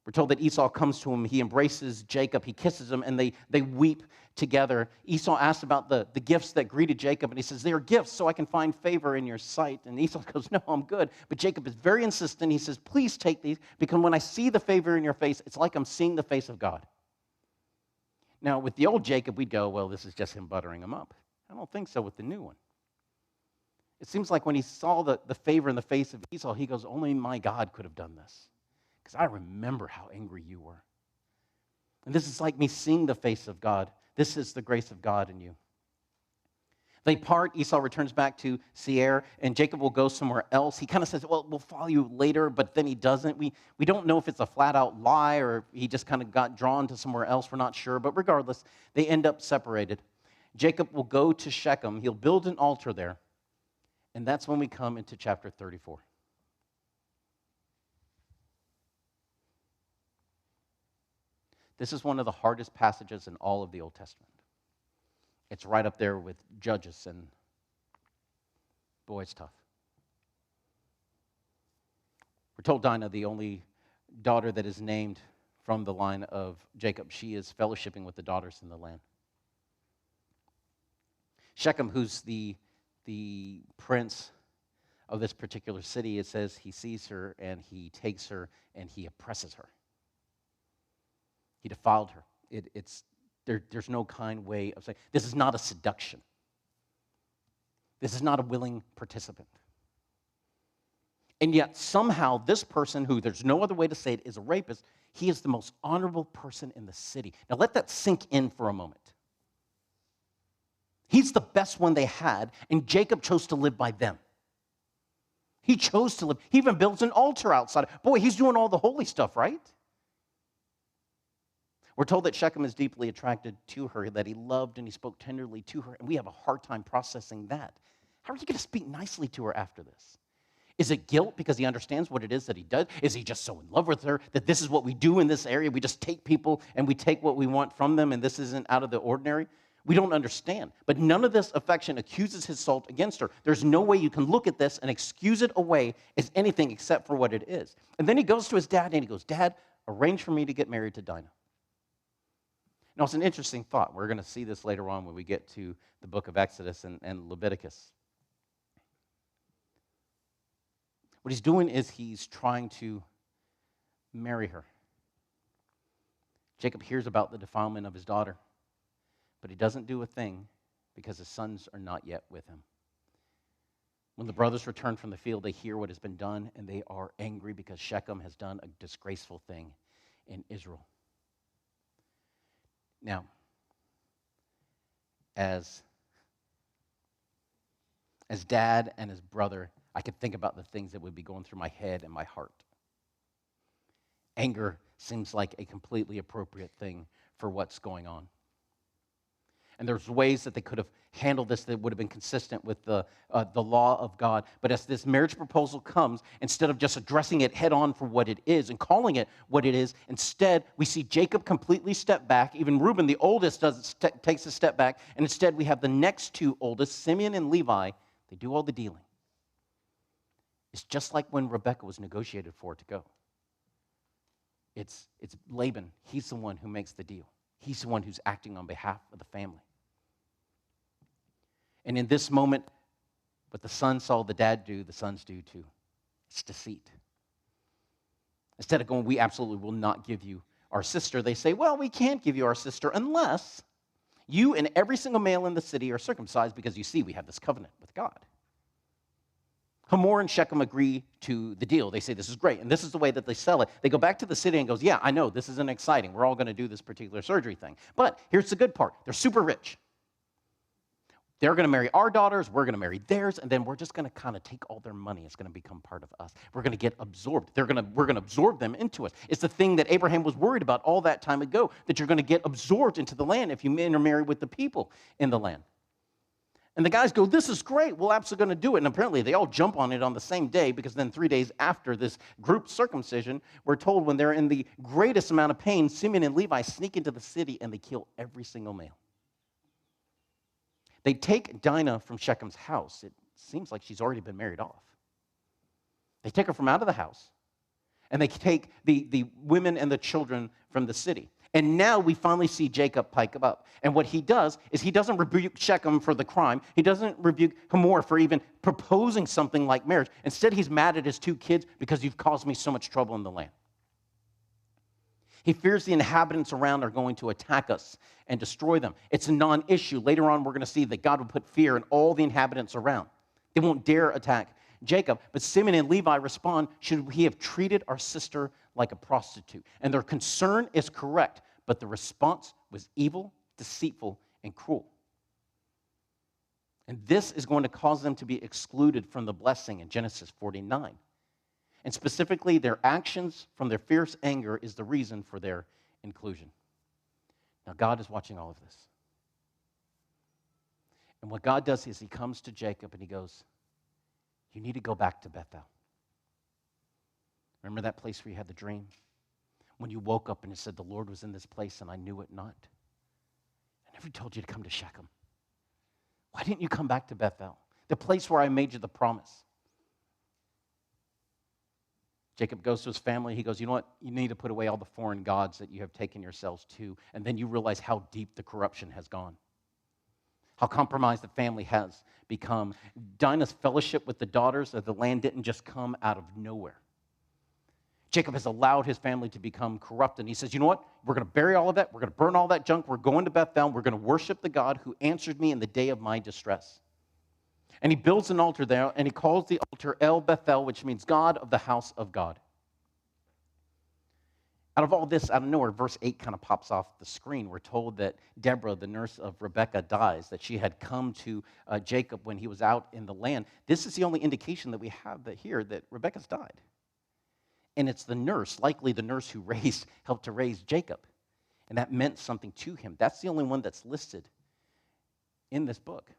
We're told that Esau comes to him, he embraces Jacob, he kisses him, and they weep together. Esau asks about the gifts that greeted Jacob, and he says, they are gifts so I can find favor in your sight. And Esau goes, no, I'm good. But Jacob is very insistent. He says, please take these, because when I see the favor in your face, it's like I'm seeing the face of God. Now, with the old Jacob, we'd go, well, this is just him buttering him up. I don't think so with the new one. It seems like when he saw the favor in the face of Esau, he goes, only my God could have done this, because I remember how angry you were. And this is like me seeing the face of God. This is the grace of God in you. They part. Esau returns back to Seir, and Jacob will go somewhere else. He kind of says, well, we'll follow you later, but then he doesn't. We don't know if it's a flat-out lie or if he just kind of got drawn to somewhere else. We're not sure, but regardless, they end up separated. Jacob will go to Shechem. He'll build an altar there, and that's when we come into chapter 34. This is one of the hardest passages in all of the Old Testament. It's right up there with Judges, and boy, it's tough. We're told Dinah, the only daughter that is named from the line of Jacob, she is fellowshipping with the daughters in the land. Shechem, who's the prince of this particular city, it says he sees her and he takes her and he oppresses her. He defiled her. There's no kind way of saying, this is not a seduction. This is not a willing participant. And yet somehow this person, who there's no other way to say it, is a rapist, he is the most honorable person in the city. Now let that sink in for a moment. He's the best one they had, and Jacob chose to live by them. He chose to live. He even builds an altar outside. Boy, he's doing all the holy stuff, right? We're told that Shechem is deeply attracted to her, that he loved and he spoke tenderly to her, and we have a hard time processing that. How are you going to speak nicely to her after this? Is it guilt because he understands what it is that he does? Is he just so in love with her that this is what we do in this area? We just take people and we take what we want from them, and this isn't out of the ordinary? We don't understand. But none of this affection accuses his salt against her. There's no way you can look at this and excuse it away as anything except for what it is. And then he goes to his dad and he goes, Dad, arrange for me to get married to Dinah. Now, it's an interesting thought. We're going to see this later on when we get to the book of Exodus and Leviticus. What he's doing is he's trying to marry her. Jacob hears about the defilement of his daughter, but he doesn't do a thing because his sons are not yet with him. When the brothers return from the field, they hear what has been done, and they are angry because Shechem has done a disgraceful thing in Israel. Now, as dad and as brother, I could think about the things that would be going through my head and my heart. Anger seems like a completely appropriate thing for what's going on. And there's ways that they could have handled this that would have been consistent with the law of God. But as this marriage proposal comes, instead of just addressing it head on for what it is and calling it what it is, instead we see Jacob completely step back. Even Reuben, the oldest, takes a step back. And instead we have the next two oldest, Simeon and Levi. They do all the dealing. It's just like when Rebekah was negotiated for to go. It's Laban. He's the one who makes the deal. He's the one who's acting on behalf of the family. And in this moment, what the son saw the dad do, the sons do too. It's deceit. Instead of going, we absolutely will not give you our sister, they say, well, we can't give you our sister unless You and every single male in the city are circumcised because you see we have this covenant with God. Hamor and Shechem agree to the deal. They say this is great, and this is the way that they sell it. They go back to the city and goes, yeah, I know, this isn't exciting. We're all going to do this particular surgery thing. But here's the good part. They're super rich. They're going to marry our daughters, we're going to marry theirs, and then we're just going to kind of take all their money. It's going to become part of us. We're going to get absorbed. We're going to absorb them into us. It's the thing that Abraham was worried about all that time ago, that you're going to get absorbed into the land if you intermarry with the people in the land. And the guys go, this is great. We're absolutely going to do it. And apparently they all jump on it on the same day, because then 3 days after this group circumcision, we're told when they're in the greatest amount of pain, Simeon and Levi sneak into the city and they kill every single male. They take Dinah from Shechem's house. It seems like she's already been married off. They take her from out of the house, and they take the women and the children from the city. And now we finally see Jacob pike up. And what he does is he doesn't rebuke Shechem for the crime. He doesn't rebuke Hamor for even proposing something like marriage. Instead, he's mad at his 2 kids because you've caused me so much trouble in the land. He fears the inhabitants around are going to attack us and destroy them. It's a non-issue. Later on, we're going to see that God will put fear in all the inhabitants around. They won't dare attack Jacob. But Simeon and Levi respond, should he have treated our sister like a prostitute? And their concern is correct, but the response was evil, deceitful, and cruel. And this is going to cause them to be excluded from the blessing in Genesis 49. And specifically, their actions from their fierce anger is the reason for their inclusion. Now, God is watching all of this. And what God does is he comes to Jacob and he goes, you need to go back to Bethel. Remember that place where you had the dream? When you woke up and it said, the Lord was in this place and I knew it not. I never told you to come to Shechem. Why didn't you come back to Bethel? The place where I made you the promise. Jacob goes to his family. He goes, you know what? You need to put away all the foreign gods that you have taken yourselves to. And then you realize how deep the corruption has gone. How compromised the family has become. Dinah's fellowship with the daughters of the land didn't just come out of nowhere. Jacob has allowed his family to become corrupt. And he says, you know what? We're going to bury all of that. We're going to burn all that junk. We're going to Bethel. We're going to worship the God who answered me in the day of my distress. And he builds an altar there, and he calls the altar El Bethel, which means God of the house of God. Out of all this, out of nowhere, verse 8 kind of pops off the screen. We're told that Deborah, the nurse of Rebekah, dies, that she had come to Jacob when he was out in the land. This is the only indication that we have that here that Rebekah's died. And it's the nurse, likely the nurse who helped to raise Jacob. And that meant something to him. That's the only one that's listed in this book.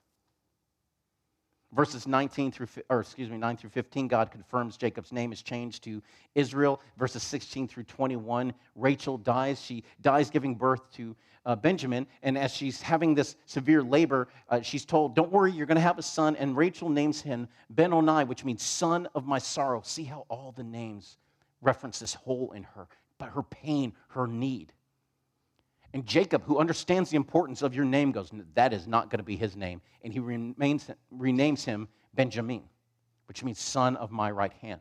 Verses 9 through 15, God confirms Jacob's name is changed to Israel. Verses 16 through 21, Rachel dies. She dies giving birth to Benjamin. And as she's having this severe labor, she's told, don't worry, you're going to have a son. And Rachel names him Ben-Oni, which means son of my sorrow. See how all the names reference this hole in her, but her pain, her need. And Jacob, who understands the importance of your name, goes, that is not going to be his name. And he renames him Benjamin, which means son of my right hand.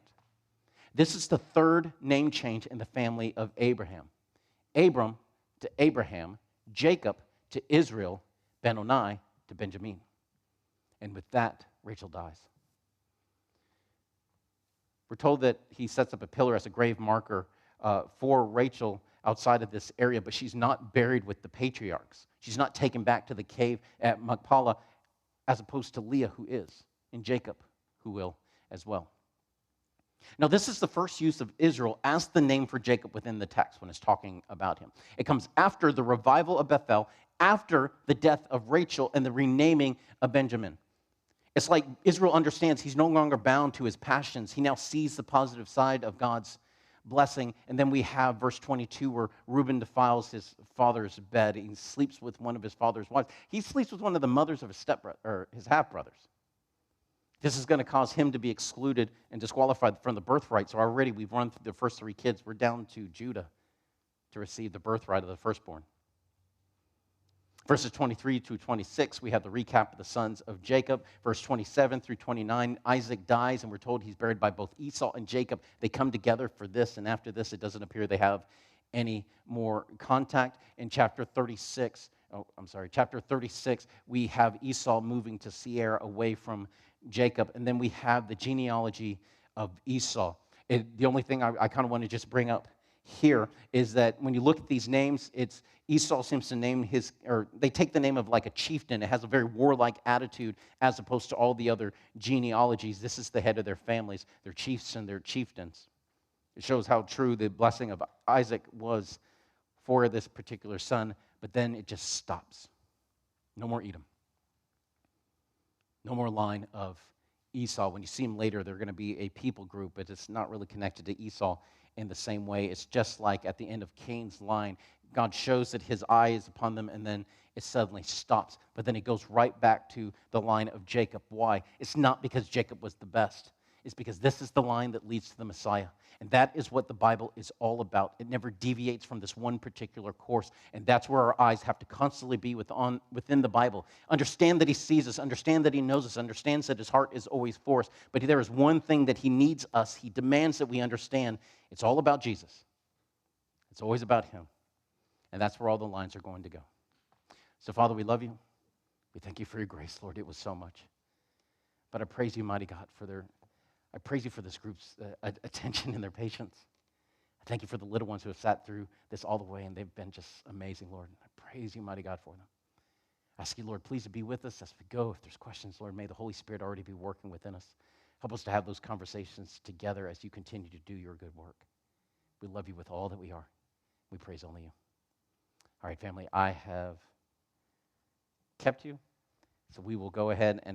This is the 3rd name change in the family of Abraham. Abram to Abraham, Jacob to Israel, Ben-Oni to Benjamin. And with that, Rachel dies. We're told that he sets up a pillar as a grave marker for Rachel outside of this area, but she's not buried with the patriarchs. She's not taken back to the cave at Machpelah, as opposed to Leah, who is, and Jacob, who will as well. Now, this is the first use of Israel as the name for Jacob within the text when it's talking about him. It comes after the revival of Bethel, after the death of Rachel, and the renaming of Benjamin. It's like Israel understands he's no longer bound to his passions. He now sees the positive side of God's blessing. And then we have verse 22 where Reuben defiles his father's bed. He sleeps with one of his father's wives. He sleeps with one of the mothers of his stepbrother or his half-brothers. This is going to cause him to be excluded and disqualified from the birthright. So already we've run through the first 3 kids. We're down to Judah to receive the birthright of the firstborn. Verses 23 to 26, we have the recap of the sons of Jacob. Verse 27 through 29, Isaac dies, and we're told he's buried by both Esau and Jacob. They come together for this, and after this, it doesn't appear they have any more contact. In chapter 36, chapter 36, we have Esau moving to Seir away from Jacob. And then we have the genealogy of Esau. The only thing I kind of want to just bring up here is that when you look at these names, it's Esau seems to name they take the name of like a chieftain. It has a very warlike attitude as opposed to all the other genealogies. This is the head of their families, their chiefs and their chieftains. It shows how true the blessing of Isaac was for this particular son, but then it just stops. No more Edom. No more line of Esau. When you see them later, they're going to be a people group, but it's not really connected to Esau in the same way. It's just like at the end of Cain's line, God shows that his eye is upon them, and then it suddenly stops. But then it goes right back to the line of Jacob. Why? It's not because Jacob was the best. It's because this is the line that leads to the Messiah. And that is what the Bible is all about. It never deviates from this one particular course. And that's where our eyes have to constantly be within the Bible. Understand that he sees us. Understand that he knows us. Understands that his heart is always for us. But there is one thing that he needs us. He demands that we understand. It's all about Jesus. It's always about him. And that's where all the lines are going to go. So, Father, we love you. We thank you for your grace, Lord. It was so much. But I praise you, mighty God, I praise you for this group's attention and their patience. I thank you for the little ones who have sat through this all the way, and they've been just amazing, Lord. I praise you, mighty God, for them. I ask you, Lord, please to be with us as we go. If there's questions, Lord, may the Holy Spirit already be working within us. Help us to have those conversations together as you continue to do your good work. We love you with all that we are. We praise only you. All right, family, I have kept you, so we will go ahead and